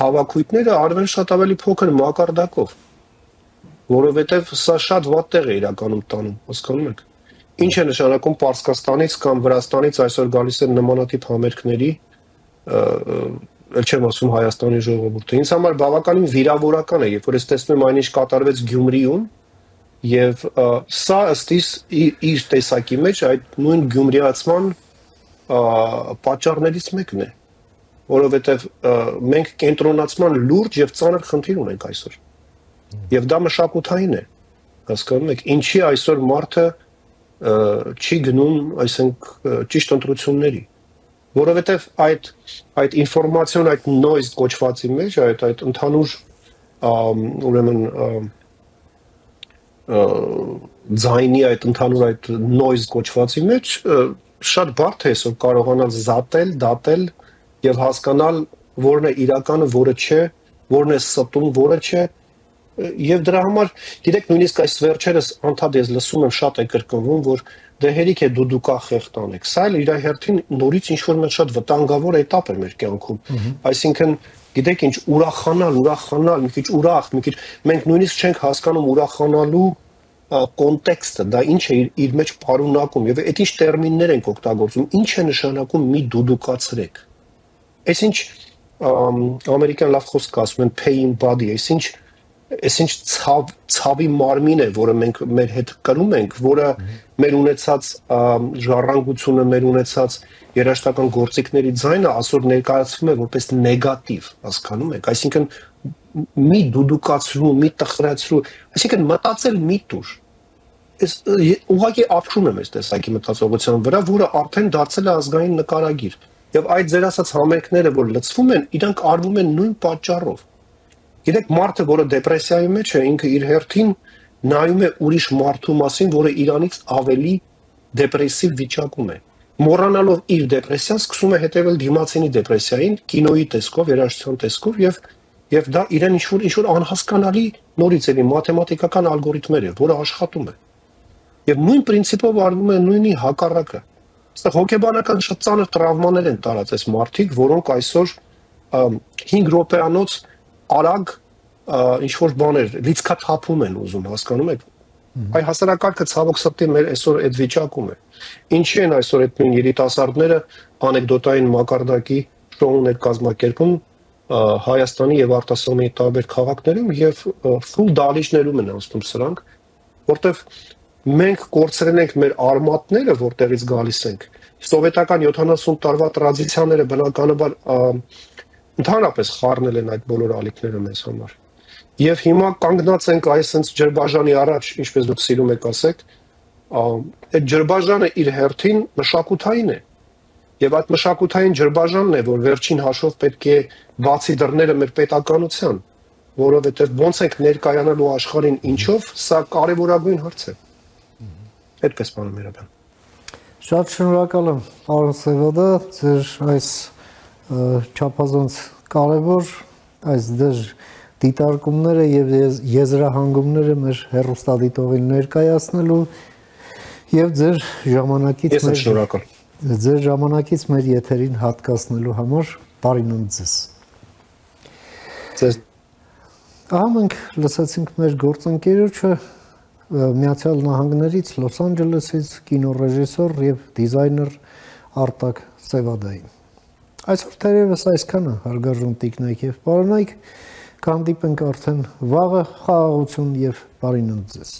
Speaker 5: հավաքույթները արվեն շատ ավելի փոքր մակարդակով, որովհետև սա շատ վատ տեղ է իրականում տանում, հասկանում եք։ Ինչ է նշանակում Պարսկաստանից կամ Վրաստանից այսօր գալիս են նմանատիպ համերգների, չեմ ասում Հայաստանի ժողովուրդը։ Ինձ համար բավականին վիրավորական է, երբ որ ես տեսնում եմ այնինչ կատարվեց Գյումրիում, եւ սա ըստիս իր տեսակի մեջ այդ նույն գյումրիացման պատճառներից մեկն է, որովհետև մենք կենտրոնացման լուրջ եւ ծանր խնդիր ունենք այսօր։ Եվ դա մշակութային է, հասկանում եք, ինչի այսօր մարդը չի գնում, այսինք ճիշտ ընտրությունների, որովհետև այդ ինֆորմացիոն, այդ noise կոչվածի մեջ, այդ ընդհանուր ուրեմն ձայնի այդ ընդհանուր այդ noise կոչվածի մեջ շատ բարդ է այսօր կարողանալ զատել, դատել եւ հասկանալ որն է իրականը, որը չէ, որն է ստում, որը չէ, եւ դրա համար գիտեք նույնիսկ այս վերջերս անդադ ես լսում եմ շատ է կրկնվում, որ դե հերիք է դուդուկա խեղտ անեք։ Սա էլ իր հերթին նորից ինչ որ մեծ շատ վտանգավոր էտապ է մեր կյանքում։ Այսինքն գիտեք ինչ ուրախանալ, մի քիչ ուրախ, մի քիչ մենք նույնիսկ չենք հասկանում ուրախանալու կոնտեքստը, դա ինչ է իր մեջ պարունակում եւ այդ ինչ տերմիններ ենք օգտագործում, ինչ է նշանակում մի դուդուկացրեք։ Այսինչ ամերիկյան լավ խոսք ասում են paying body, այսինչ ցավի մարմին է, որը մենք մեր հետ կրում ենք, որը մեր ունեցած ժառանգությունը, մեր ունեցած երաժշտական գործիքների ձայնը այսօր ներկայացվում է որպես նեգատիվ, հասկանում եք, այսինքն մի դուդուկացրու, մի տխրացրու, այսինքն մտածել մի տուր։ Ես ուղղակի ապշում եմ այս տեսակի մտածողության վրա, որը արդեն դարձել է ազգային նկարագիր։ Եվ այդ ձեր ասած համերգները, որ լցվում են, իրանք արվում են նույն պատճառով։ Գիտեք, մարդը, որը դեպրեսիայի մեջ է, ինքը իր հերթին նայում է ուրիշ մարդու մասին, որը իրանից ավելի դեպրեսիվ վիճակում է։ Մոռանալով իր դեպրեսիան, սկսում է հետևել դիմացինի դեպրեսիային, կինոյի տեսքով, երաժշտության տեսքով եւ դա իրեն ինչ-որ անհասկանալի նորից էլի մաթեմատիկական ալգորիթմեր է, որը աշխատում է։ Եվ նույն պրինցիպով արվում է նույնի հակառակը։ Այստեղ հոգեբանական շատ ծանր տրավմաներ են տարած այս մարդիկ, որոնք այսօր 5 րոպեանոց արագ ինչ-որ բաներ լիցքաթափում են ուզում, հասկանում եք։ Այ հասարակարգը ցավոք սրտի մեր այսօր այդ վիճակում է։ Ինչի են այսօր այդ նույն երիտասարդները անեկդոտային մակարդակի շոուներ կազմակերպում Հայաստանի եւ արտասահմանի տարբեր քաղաքներում եւ ֆուլ դալիճներում են անցնում սրանք, որտեվ մենք կորցրել ենք մեր արմատները, որտեղից գալիս ենք։ Սովետական 70 տարվա տրադիցիաները բնականաբար ընդհանրապես խառնել են այդ բոլոր ալիքները մեզ համար։ Եվ հիմա կանգնած ենք այսպես ջրբաժանի առաջ, ինչպես դուք սիրում եք ասեք, այդ ջրբաժանը իր հերթին մշակութային է։ Եվ այդ մշակութային ջրբաժանն է, որ վերջին հաշվով պետք է բացի դռները մեր պետականության, որովհետև ոնց ենք ներկայանալու աշխարհին ինչով, սա կարևորագույն հարց է։ Այդպես բանը մերաբան։
Speaker 2: Շատ շնորհակալ եմ, պարոն Սևադա, ձեր այս չափազանց կարևոր այս դեր դիտարկումները եւ եզրահանգումները մեր հեռուստադիտողին ներկայացնելու եւ ձեր ժամանակից մեր եթերին հատկացնելու համար բարին ձեզ։ Ահա մենք լսեցինք մեր գործընկերոջը Միացյալ Նահանգներից, Լոս Անջելեսից կինոռեժիսոր եւ դիզայներ Արտակ Սևադային։ Այսօր թերևս այսքանը, հարգարժան տիկնայք եւ պարոնայք, կհանդիպենք արդեն վաղը, խաղաղություն եւ բարի նոց ձեզ։